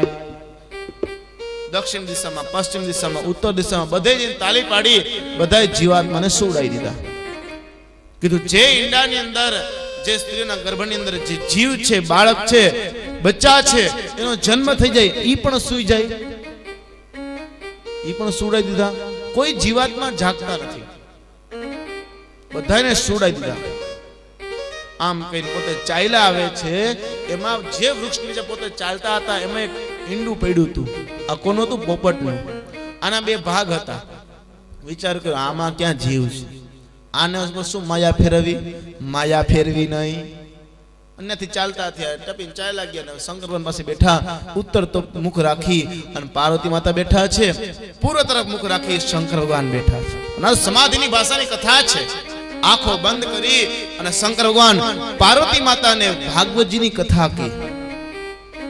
દક્ષિણ દિશામાં, પશ્ચિમ દિશામાં, ઉત્તર દિશામાં બધે જઈને તાલી પાડી બધા જીવાત્માને સુડાઈ દીધા. કીધું, જે ઈંડાની અંદર, જે સ્ત્રીના ગર્ભની અંદર જે જીવ છે, બાળક છે, બચ્ચા છે, એનો જન્મ થઈ જાય, ઈ પણ સુઈ જાય. ઈ પણ સુડાઈ દીધા. કોઈ જીવાત્મા જાગતા નથી, બધાને સુડાઈ દીધા. આમ કઈ પોતે ચાલ્યા આવે છે. એમાં જે વૃક્ષ નીચે પોતે ચાલતા હતા એમાં એક ઈંડું પડ્યું હતું. આ કોનું હતું? પોપટનું. આના 2 ભાગ હતા. વિચાર કર્યો, આમાં ક્યાં જીવ છે? આને શું માયા ફેરવી? માયા ફેરવી નહીં. અન્યથી ચાલતા થયા, ટપીને ચાલ્યા ગયા. ને શંકર ભગવાન પાસે બેઠા, ઉત્તર તો મુખ રાખી અને પાર્વતી માતા બેઠા છે. પૂર્વ તરફ મુખ રાખી શંકર ભગવાન બેઠા છે. અને સમાધિની ભાષાની કથા છે. આંખો બંધ કરી અને શંકર ભગવાન પાર્વતી માતાને ભાગવતજીની કથા કહી.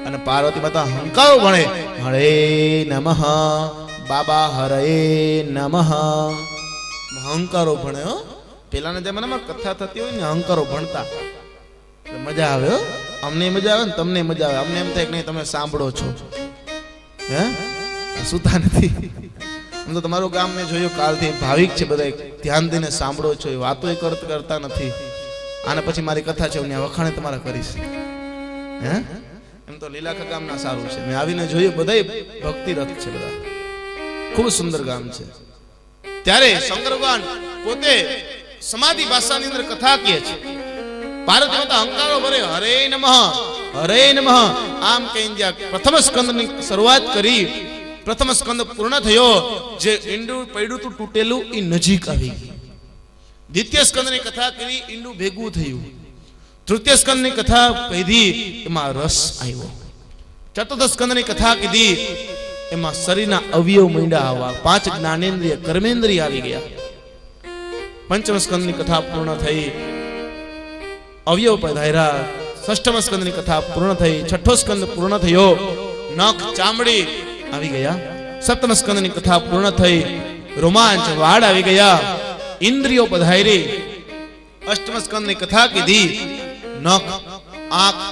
અને પાર્વતી માતા હંકારો ભણે, હરે નમઃ બાબા, હરે નમઃ. અહંકારો ભણે હો. પેલાના જમાનામાં કથા થતી હોય ને અહંકારો ભણતા, મજા આવે હો. અમને મજા આવે ને તમને મજા આવે. અમને એમ થાય કે નહીં તમે સાંભળો છો, હે સુતા નથી. આમ તો તમારું ગામ મેં જોયું કાલથી ભાવિક છે બધા, ધ્યાન દઈને સાંભળો છો, વાતો કરતા નથી. આને પછી મારી કથા છે હું વખાણે તમારા કરીશ. હે એમ તો લીલાખા ગામના સારું છે. મેં આવીને જોયું બધા ભક્તિ રથ છે, બધા ખૂબ સુંદર ગામ છે. ત્યારે શંકર ભગવાન પોતે સમાધિ ભાષાની અંદર કથા કહે છે. પાર્વતી માતા અહંકારો ભરે, હરે નમઃ, હરે નમઃ. આમ કહીને જ્યાં પ્રથમ સ્કંદની શરૂઆત કરી પ્રથમ સ્કંદ પૂર્ણ થયો, જે ઈંડું પડ્યું તું તૂટેલું એ નજીક આવી ગઈ. દ્વિતીય સ્કંદની કથા કરી, ઈંડું ભેગું થયું. તૃતીય સ્કંદની કથા કીધી, એમાં રસ આવ્યો. ચતુર્થ સ્કંદની કથા કીધી, એમાં શરીરના અવયવ માંડ્યા આવવા, 5 જ્ઞાનેન્દ્રિય કર્મેન્દ્રિય આવી ગયા. પંચમ સ્કંદની કથા પૂર્ણ થઈ, અવયવ પધાર્યા. ષષ્ઠમ સ્કંદની કથા પૂર્ણ થઈ, છઠ્ઠો સ્કંદ પૂર્ણ થયો, નખ ચામડી આવી ગયા. સપ્તમ સ્કંદની કથા પૂર્ણ થઈ, રોમાંચ વાડ આવી ગયા, ઇન્દ્રિયો પધારી. અષ્ટમ સ્કંદની કથા કીધી, નખ આંખ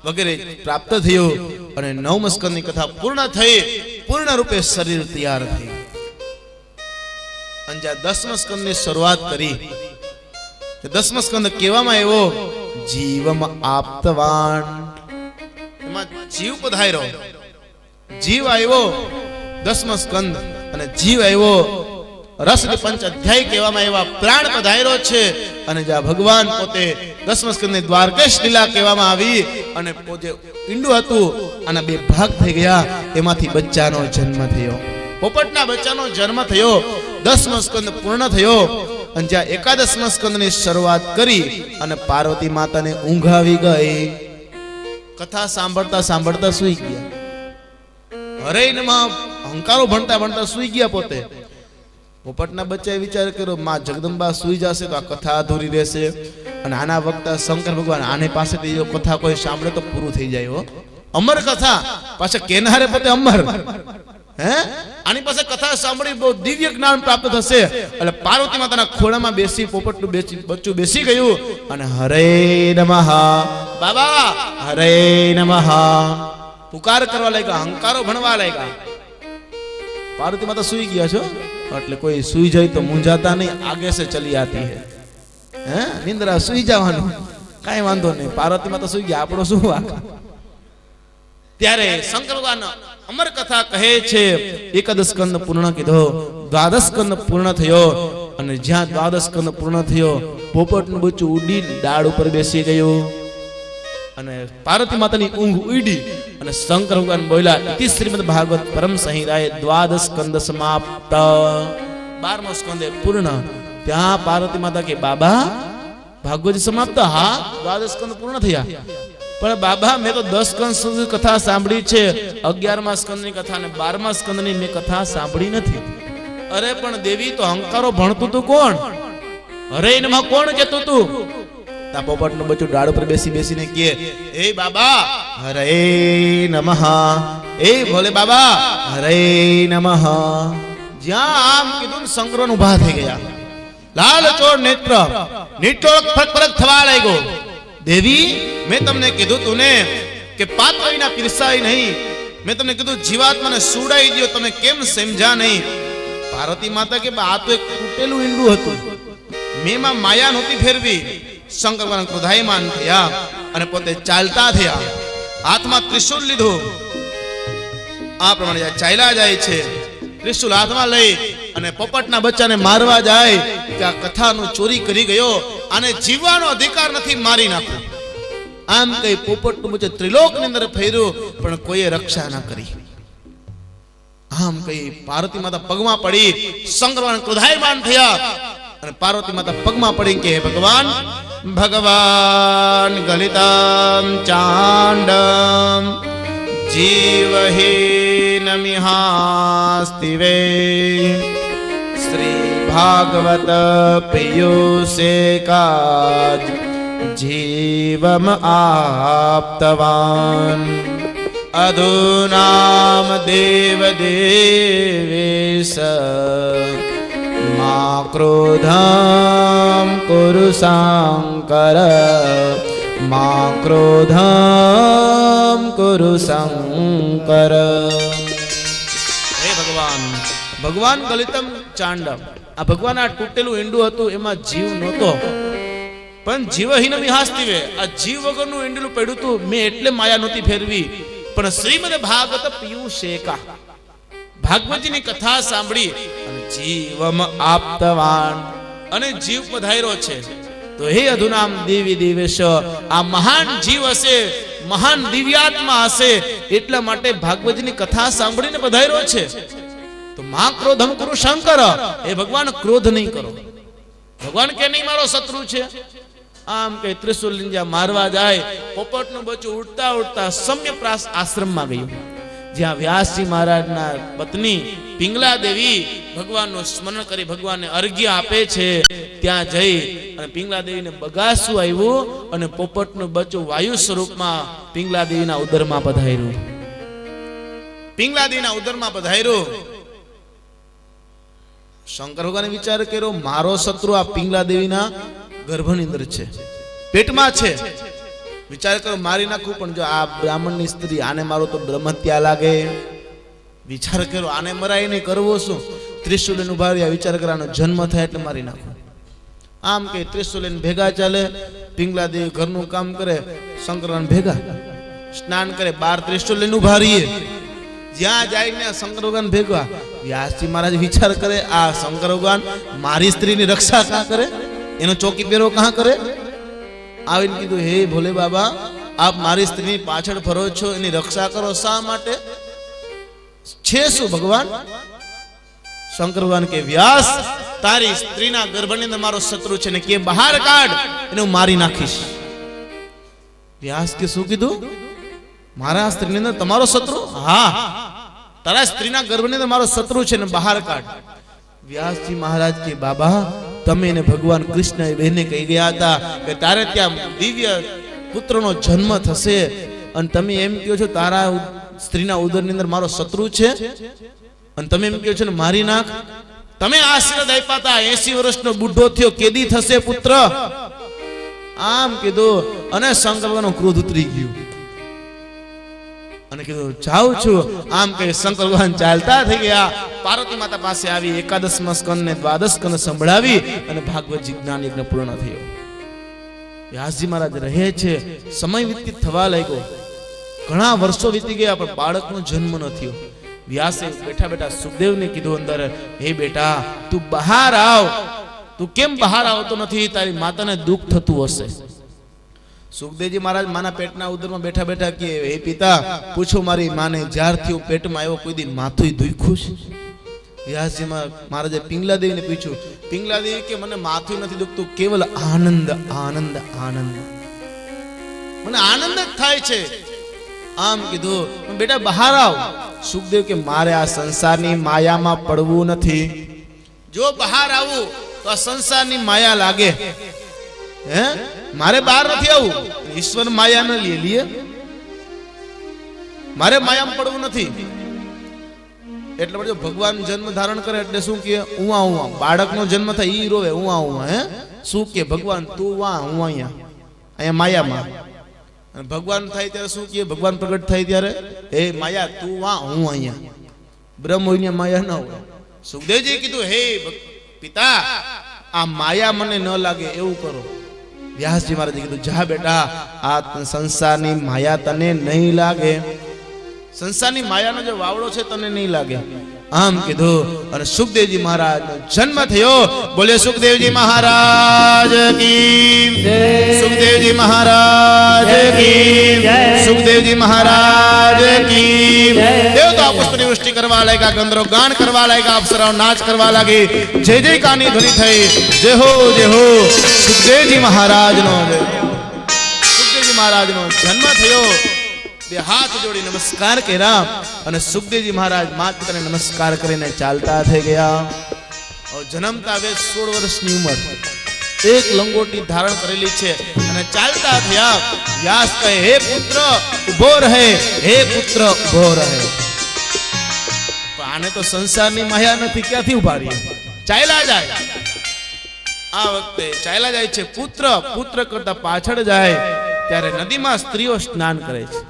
વગેરે પ્રાપ્ત થયું. અને નવમ સ્કંદની કથા પૂર્ણ થઈ, પૂર્ણ રૂપે શરીર તૈયાર થયું. અને જ્યાં 10મા સ્કંદની શરૂઆત કરી, 10મા સ્કંદ કહેવામાં આવ્યો જીવમ આપતવાન. એમાં જીવ પધાર્યો, જીવ આવ્યો 10મા સ્કંદ, અને જીવ આવ્યો. રસ પંચ અધ્યાય કહેવામાં આવ્યા, પ્રાણ પધાર્યો છે. અને જ્યાં ભગવાન પોતે 10મા સ્કંદની દ્વારકેશ લીલા કહેવામાં આવી, અને પોતે ઈંડું હતું, આના 2 ભાગ થઈ ગયા. એમાંથી બચ્ચાનો જન્મ થયો, પોપટના બચ્ચાનો જન્મ થયો. 10મો સ્કંદ પૂર્ણ થયો. અને જ્યાં 11મા સ્કંદની શરૂઆત કરી, અને પાર્વતી માતાને ઊંઘ આવી ગઈ. કથા સાંભળતા સાંભળતા સુઈ ગયા. હરેનમાં હંકારો ભણતા ભણતા સુઈ ગયા. પોતે પોપટના બચ્ચાએ વિચાર કર્યો, માં જગદંબા સુઈ જશે તો આ કથા અધૂરી રહેશે. અને આના વખતે શંકર ભગવાન આને પાસેથી જો કથા કોઈ સાંભળે તો પૂરું થઈ જાય. હો, અમર કથા પાછા કેનારે પોતે અમર. હે, આની પાસે કથા સાંભળી બહુ દિવ્ય જ્ઞાન પ્રાપ્ત થશે. એટલે પાર્વતી માતાના ખોળામાં બેસી પોપટનું બચ્ચું બેસી ગયું. અને હરે નમઃ બાબા, હરે નમઃ પુકાર કરવા લાગ્યા, હંકારો ભણવા લાગ્યા. પાર્વતી માતા સુઈ ગયા છો, એટલે કોઈ સુઈ જાય તો મૂંઝાતા નહીં, આગે સે ચલી આતી હે. હે, નિંદ્રા સુઈ જવાનું, કાંઈ વાંધો નહીં. પાર્વતી માતા સુઈ ગયા, આપણો શું વાંક. ત્યારે શંકર ભગવાન અમર કથા કહે છે, 11 સ્કંદ પૂર્ણ કીધો, 12 સ્કંદ પૂર્ણ થયો. અને જ્યાં 12 સ્કંદ પૂર્ણ થયો, પોપટનું બચ્ચું ઉડી ડાળ ઉપર બેસી ગયું. અને પાર્વતી માતાની ઊંઘ ઉડી. અને શંકર ભગવાન બોલ્યા, ઇતિ શ્રીમદ ભાગવત પરમ સંહિતાએ 12 સ્કંદ સમાપ્ત. 12મો સ્કંદ પૂર્ણ. ત્યાં પાર્વતી માતા કે બાબા ભાગવત સમાપ્ત? હા, 12 સ્કંદ પૂર્ણ થયા. પણ બાબા મેં તો 10 સ્કંદ સુધી કથા સાંભળી છે, 11મા સ્કંદની કથા અને 12મા સ્કંદની મેં કથા સાંભળી નથી. અરે પણ દેવી, તો હંકારો ભણતું તું કોણ? અરે એમાં કોણ કેતું તું? તા પોપટનું બચ્ચું ડાળ ઉપર બેસી બેસીને કહે, એ બાબા હરે નમઃ, એ ભોલે બાબા હરે નમઃ. જ્યાં આમ કીધું શંકરન ઉભા થઈ ગયા, લાલ ચોળ નેત્ર, નિટોળ ફરક ફરક થવા લાગ્યો. દેવી, મેં તમને કીધું તું ને કે પાત્ર વિના પીરસાય નહીં. મેં તમને કીધું જીવાત્માને સુડાઈ દો, તમે કેમ સમજ્યા નહીં? પાર્વતી માતા કે આ તો એક તૂટેલું ઈંડું હતું, મેમાં માયા નહોતી ફેરવી. શંકર ભગવાન ક્રોધાયમાન થયા અને પોતે ચાલતા થયા, હાથમાં ત્રિશૂલ લીધું. આ પ્રમાણે ચાલ્યા જાય છે, ત્રિશૂલ હાથમાં લઈ અને પોપટના બચ્ચાને મારવા જાય કે આ કથાનું ચોરી કરી ગયો, આને જીવવાનો અધિકાર નથી, મારી નાખો. આમ કઈ પોપટનું બચ્ચું ત્રિલોકની અંદર ફેર્યું, પણ કોઈએ રક્ષા ના કરી. આમ કઈ પાર્વતી માતા પગમાં પડી, શંકર ભગવાન ક્રોધાયમાન થયા. અને પાર્વતી માતા પગમાં પડી કે ભગવાન, ભગવાન ગલિતમ ચાંડમ જીવહીનમિહાસ્તિ વે શ્રી ભાગવત પિયુષે કાજ જીવમ આપતવાન અધુનામ દેવ દેવેશ મા ક્રોધમ કુરુ શંકર, મા ક્રોધમ કુરુ શંકર. હે ભગવાન, ભગવાન ગલિતમ ચાંડમ, આ ભગવાન આ તૂટેલું ઈંડું હતું, એમાં જીવ નહોતો, પણ જીવહીન વિહાસ્તિવે, આ જીવ વગરનું ઈંડલું પડ્યું હતું. મેં એટલે માયા નહોતી ફેરવી. પણ શ્રીમદ ભાગવત પિયુષેકા, ભાગવતજીની કથા સાંભળી અને જીવમ આપતવાન, અને જીવ પધાર્યો છે. તો હે અધુનામ દેવી દેવેશ, આ મહાન જીવ હશે મહાન દિવ્યાત્મા હશે, એટલા માટે ભાગવતની કથા સાંભળીને પધાર્યો છે. તો માં ક્રોધમ કુરુ શંકર, એ ભગવાન ક્રોધ નહીં કરો. ભગવાન કે નહીં મારો શત્રુ છે, આમ કે ત્રિશુલ જ્યાં મારવા જાય, પોપટનું બચ્ચું ઉડતા ઉડતા સમ્યપ્રાસ આશ્રમમાં ગયું, જ્યાં વ્યાસજી મહારાજના પત્ની પિંગલા દેવી ભગવાનનું સ્મરણ કરી ભગવાનને અર્ઘ્ય આપે છે. ત્યાં જઈ અને પિંગલા દેવીને બગાસું આવ્યું અને પોપટનું બચ્ચું વાયુ સ્વરૂપમાં પિંગલા દેવીના ઉદરમાં પધાર્યું. પિંગલા દેવીના ઉદરમાં પધાર્યું. શંકર ભગવાને વિચાર કર્યો, મારો શત્રુ આ પિંગલા દેવીના ગર્ભની અંદર છે, પેટમાં છે. વિચાર કરો, મારી નાખું, પણ જો આ બ્રાહ્મણની સ્ત્રી, આને મારો તો બ્રહ્મત્યા લાગે. વિચાર કરો, આને મરાય નહીં, કરવો શું? ત્રિશુલ લઈને ઉભા રહ્યા. વિચાર કરો, આનો જન્મ થાય એટલે મારી નાખું. આમ કે ત્રિશુલ લઈને ભેગા ચાલે. પિંગલા દેવી ઘરનું કામ કરે, શંકર ભગવાન ભેગા સ્નાન કરે, 12 ત્રિશુલ લઈને ઉભા રહીએ. જ્યાં જાય શંકર ભગવાન ભેગા. વ્યાસજી મહારાજ વિચાર કરે, આ શંકર ભગવાન મારી સ્ત્રીની રક્ષા કાં કરે, એનો ચોકી પહેરો કાં કરે? આવીને કીધું, હે ભોલે બાબા, આપ મારી સ્ત્રીની પાછળ ફરો છો, એની રક્ષા કરો, શા માટે? છે શું ભગવાન? શંકર ભગવાન કે, વ્યાસ, તારી સ્ત્રીના ગર્ભની અંદર મારો શત્રુ છે ને કે બહાર કાઢ, એને હું મારી નાખીશ. વ્યાસ કે, શું કીધું? મારા સ્ત્રીની અંદર તમારો શત્રુ? હા, તારા સ્ત્રીના ગર્ભની અંદર મારો શત્રુ છે ને બહાર કાઢ. વ્યાસજી મહારાજ કે, બાબા, તમે એને ભગવાન કૃષ્ણ બહેને કહી ગયા હતા કે તારે ત્યાં દિવ્ય પુત્રનો જન્મ થશે, અને તમે એમ કહો છો તારા સ્ત્રીના ઉદરની અંદર મારો શત્રુ છે, અને તમે એમ કહો છો ને મારી નાખ. તમે આશીર્વાદ આપ્યા હતા, 80 વર્ષનો બુઢો થયો, કેદી થશે પુત્ર? આમ કીધું. અને શંકર ભગવાનનો ક્રોધ ઉતરી ગયો અને કીધું, જાઉં છું. આમ કે શંકર ભગવાન ચાલતા થઈ ગયા. પાર્વતી માતા પાસે આવી, 11મા સ્કંદ ને 12 સ્કંદ સંભળાવી અને ભાગવતજી જ્ઞાન યજ્ઞ પૂર્ણ થયો. વ્યાસજી મહારાજ રહે છે. સમય વ્યતીત થવા લાગ્યો, ઘણા વર્ષો વીતી ગયા, પણ બાળકનો જન્મ ન થયો. વ્યાસે બેઠા બેઠા સુખદેવને કીધું અંદર, હે બેટા, તું બહાર આવ. તું કેમ બહાર આવતો નથી? તારી માતાને દુઃખ થતું હશે. સુખદેવજી મહારાજ માના પેટના ઉદરમાં બેઠા બેઠા કે, હે પિતા, પૂછો મારી માને, જ્યારથી હું પેટમાં આવ્યો કોઈ દી માથું દુખ્યું છે? વ્યાસજી મહારાજે પિંગલા દેવીને પૂછ્યું. પિંગલા દેવી કે, મને માથું નથી દુખતું, કેવલ આનંદ આનંદ આનંદ, મને આનંદ જ થાય છે. આમ કીધું, બેટા બહાર આવ. સુખદેવ કે, મારે આ સંસારની માયામાં પડવું નથી. જો બહાર આવું તો આ સંસારની માયા લાગે. હે, મારે બહાર નથી આવું. ઈશ્વર માયા ન લીએ, મારે માયામાં પડવું નથી. એટલે બધો ભગવાન જન્મ ધારણ કરે એટલે શું કે, ઉવા ઉવા. બાળકનો જન્મ થાય ઈ રોવે, ઉવા ઉવા. હે, શું કે, ભગવાન તું વા, હું અહીંયા માયામાં. અને ભગવાન થાય ત્યારે શું કે, ભગવાન પ્રગટ થાય ત્યારે, હે માયા તું વા, હું અહીંયા. બ્રહ્મ હોય માયા ન હોય. સુખદેવજી કીધું, હે પિતા, આ માયા મને ન લાગે એવું કરો. વ્યાસજી મહારાજે કીધું, જા બેટા, આ સંસારની માયા તને નહીં લાગે. સંસારની માયાનો જે વાવડો છે તને નહીં લાગે. આમ કીધું અને સુખદેવજી મહારાજનો જન્મ થયો. બોલે સુખદેવજી મહારાજ કી જય. સુખદેવજી મહારાજ કી જય. સુખદેવજી મહારાજ કી જય. દેવતા પુષ્પની વૃષ્ટિ કરવા લાગ્યા, ગંધર્વો ગાન કરવા લાગ્યા, અપ્સરાઓ નાચ કરવા લાગી. જય જયકારની ધ્વનિ થઈ. જય હો જય હો. સુખદેવજી મહારાજનો સુખદેવજી મહારાજનો જન્મ થયો. બે હાથ જોડી નમસ્કાર કર્યા અને સુખદેવજી મહારાજ માતા પિતાને નમસ્કાર કરીને ચાલતા થઈ ગયા. જન્મતા હવે 16 વર્ષની ઉંમર, એક લંગોટી ધારણ કરેલી છે અને ચાલતા થયા. વ્યાસ કહે, હે પુત્ર ઉભો રહે, હે પુત્ર ઉભો રહે. આને તો સંસારની માયા નથી, ક્યાંથી ઉભા રહી? ચાલ્યા જાય. આ વખતે ચાલ્યા જાય છે. પુત્ર કરતા પાછળ જાય ત્યારે નદીમાં સ્ત્રીઓ સ્નાન કરે છે.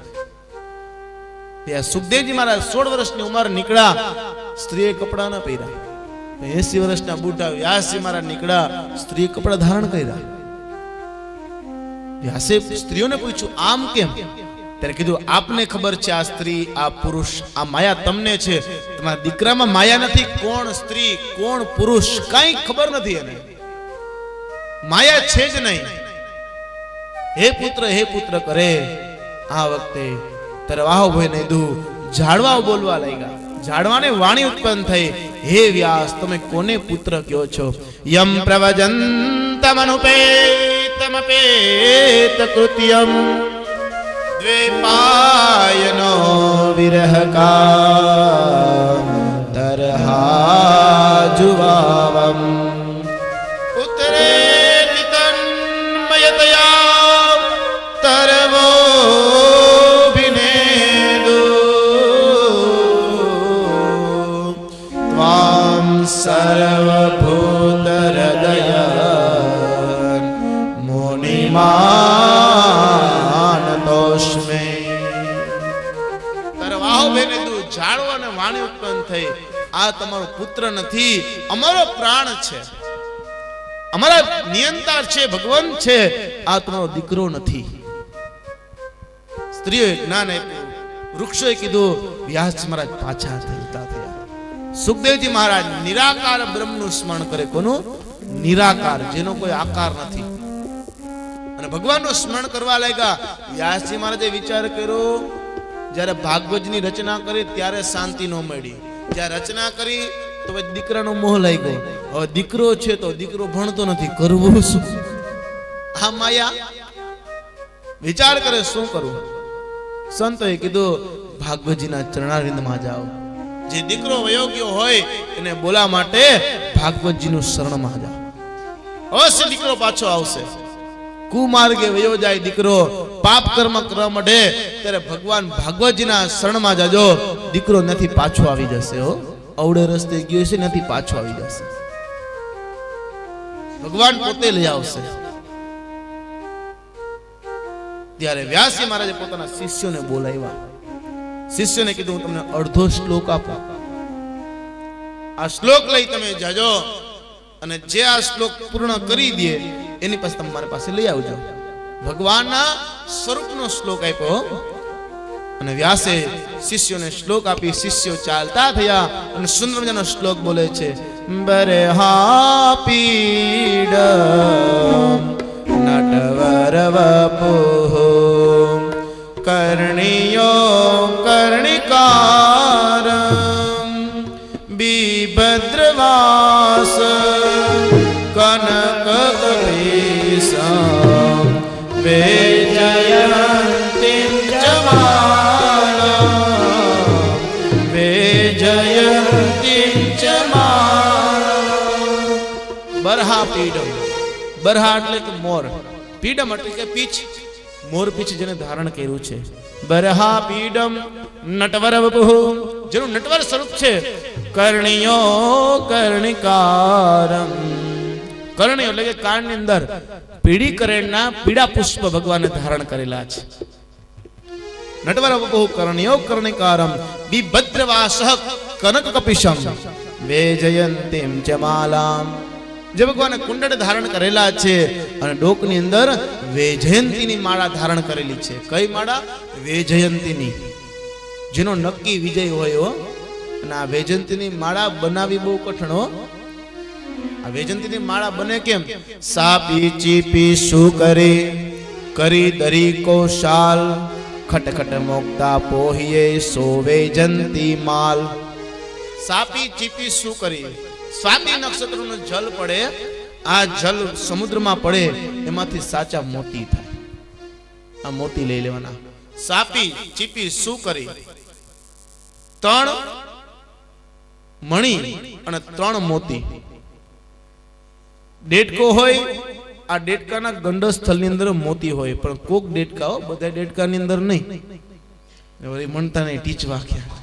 ત્યાં સુખદેવજી મહારાજ 16 વર્ષની ઉંમર નીકળ્યા. સ્ત્રીએ કપડા ન પહેર્યા. 80 વર્ષના બુઢા વ્યાસજી મહારાજ નીકળ્યા, સ્ત્રીએ કપડા ધારણ કર્યા. વ્યાસે સ્ત્રીઓને પૂછ્યું, આમ કેમ? ત્યારે કીધું, આપને ખબર છે આ સ્ત્રી, આ પુરુષ, આ માયા તમને છે. તમારા દીકરામાં માયા નથી. કોણ સ્ત્રી, કોણ પુરુષ, કઈ ખબર નથી એને. માયા છે જ નહીં. હે પુત્ર કરે. આ વખતે તરવાહો ભયને દુ ઝાડવાઓ બોલવા લાગ્યા. ઝાડવાને વાણી ઉત્પન્ન થઈ, હે વ્યાસ, તમે કોને પુત્ર કહો છો? યમ પ્રવજંતમનુપેતમપેત કૃત્યમ દ્વેપાયનો વિરહકા તરહાજુવાવમ ઉત્તરે નિતન્મયતયા તરવો સર્વભૂતહૃદય મુનિમાનતોસ્મે. તરવાહો બેને તું ઝાડો અને વાણી ઉત્પન્ન થઈ, આ તમારો પુત્ર નથી, અમારો પ્રાણ છે, અમારા નિયંતા છે, ભગવાન છે, આ તમારો દીકરો નથી. સ્ત્રીઓએ જ્ઞાન આપ્યું, વૃક્ષોએ કીધું, વ્યાસજી મહારાજ પાછા થતા થયા. સુખદેવજી મહારાજ નિરાકાર બ્રહ્મનું સ્મરણ કરે. કોનું? નિરાકાર, જેનો કોઈ આકાર નથી. અને ભગવાનનું સ્મરણ કરવા લાગ્યા. વ્યાસજી મહારાજે વિચાર કર્યો, જ્યારે ભાગવતની રચના કરી ત્યારે શાંતિ ન મળી, જ્યારે રચના કરી તો દીકરાનો મોહ લાગ્યો. હવે દીકરો છે તો દીકરો ભણતો નથી, કરવું શું? આ માયા વિચાર કરે, શું કરવું? સંતોએ કીધું, ભાગવતજીના ચરણારવિંદમાં જાઓ. જે દીકરો વયોગ્ય હોય એને બોલા માટે ભાગવતજીનું શરણમાં જાઓ. અવશ્ય દીકરો પાછો આવશે. કુમાર્ગે વયો જાય દીકરો, પાપ કર્મ કરવા માંડે ત્યારે ભગવાન ભાગવતજીના શરણમાં જાજો, દીકરો નથી પાછો આવી જશે. હો, અવડે રસ્તે ગયો છે, નથી પાછો આવી જશે. ભગવાન પોતે લઈ આવશે. ત્યારે વ્યાસજી મહારાજે પોતાના શિષ્યોને બોલાવ્યા. શિષ્યને કીધું, હું તમને અડધો શ્લોક આપું, આ શ્લોક લઈ તમે જાજો, અને જે આ શ્લોક પૂર્ણ કરી દે એની પાસે તમારી પાસે લઈ આવજો. ભગવાનના સ્વરૂપનો શ્લોક આપ્યો. અને વ્યાસે શિષ્યોને શ્લોક આપી, શિષ્યો ચાલતા થયા અને સુંદર મજાનો શ્લોક બોલે છે. બરહા પીડ નટવર વપુઃ કર્ણિયો કર્ણિકાર બીભદ્રવાસ કનક કપીસં વેજયંતિં ચમાલા વેજયંતિં ચમાલા. બરહા પીડમ, બરહા એટલે કે મોર, પીડમ એટલે કે પીછ, મોર પીછ જેને ધારણ કર્યું છે. બરહા પીડમ નટવર વપુઃ, જેનું નટવર સ્વરૂપ છે. કર્ણિયો કર્ણિકારમ, કર્ણિયો એટલે કે કાનની અંદર પીડી કરેણના પીડા પુષ્પ ભગવાને ધારણ કરેલા છે. નટવર વપુઃ કર્ણિયો કર્ણિકારમ બીભદ્રવાસઃ કનક કપિશમ વેજયંતિમ ચમાલામ. જે ભગવાને કુંડળ ધારણ કરેલા છે અને ડોકની અંદર વૈજયંતીની માળા ધારણ કરેલી છે. કઈ માળા? વૈજયંતીની, જેનો નક્કી વિજય હોય. હો, અને આ વૈજયંતીની માળા બનાવી બહુ કઠણ. હો, આ વૈજયંતીની માળા બને કેમ? સાપી ચીપી શું કરી દરી કોશાલ ખટખટ મોક્તા પોહિયે સો વૈજયંતી માલ. સાપી ચીપી શું કરી? સ્વાતિ નક્ષત્રનું જલ પડે, આ જલ સમુદ્રમાં પડે, એમાંથી સાચા મોતી થાય. આ મોતી લઈ લેવાના. સાપી ચીપી શું કરી? 3 મણી અને 3 મોતી. ડેટકો હોય, આ ડેટકાના ગંડસ્થળની અંદર મોતી હોય, પણ કોક ડેટકા, બધા ડેટકાની અંદર નહીં. મણતા નહીં, ટીચ વાક્યા.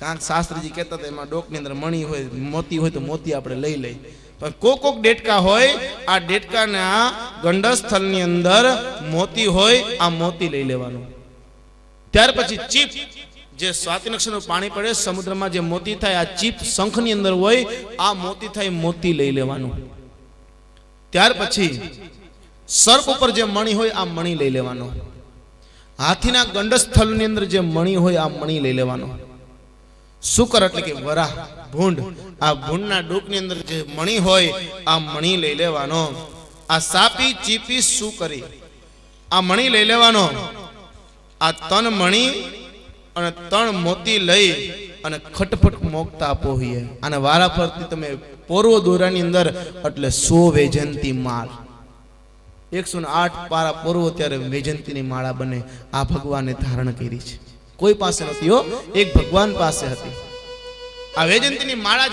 કાંક શાસ્ત્રીજી કહેતા હતા એમાં ડોકની અંદર મણી હોય, મોતી હોય તો મોતી આપણે લઈ લઈ. પણ કોક ડેટકા હોય, આ ડેટકાના ગંડસ્થળની અંદર મોતી હોય, આ મોતી લઈ લેવાનું. ત્યાર પછી ચીપ, જે સ્વાતિ નક્ષત્રનું પાણી પડે સમુદ્રમાં જે મોતી થાય, આ ચીપ શંખની અંદર હોય, આ મોતી થાય, મોતી લઈ લેવાનું. ત્યાર પછી સર્પ ઉપર જે મણી હોય, આ મણી લઈ લેવાનો. હાથીના ગંડસ્થળની અંદર જે મણી હોય, આ મણી લઈ લેવાનો. શુકર એટલે કે વરાહ, ભૂંડ, આ ભૂંડના ડોકની અંદર જે મણી હોય, આ મણી લઈ લેવાનો. આ સાપી ચીપી શું કરી? આ મણી લઈ લેવાનો. આ તન મણી અને ત્રણ મોતી લઈ અને ખટપટ મોકતા પોહીએ અને વારા ફરતી તમે પોરવો દોરાની અંદર એટલે 100 વૈજયંતી માળ 108 પારા પોરવો ત્યારે વૈજયંતીની માળા બને. આ ભગવાને ધારણ કરી છે, કોઈ પાસે નથી હો, એક ભગવાન પાસે હતી. આ વૈજયંતીની માળા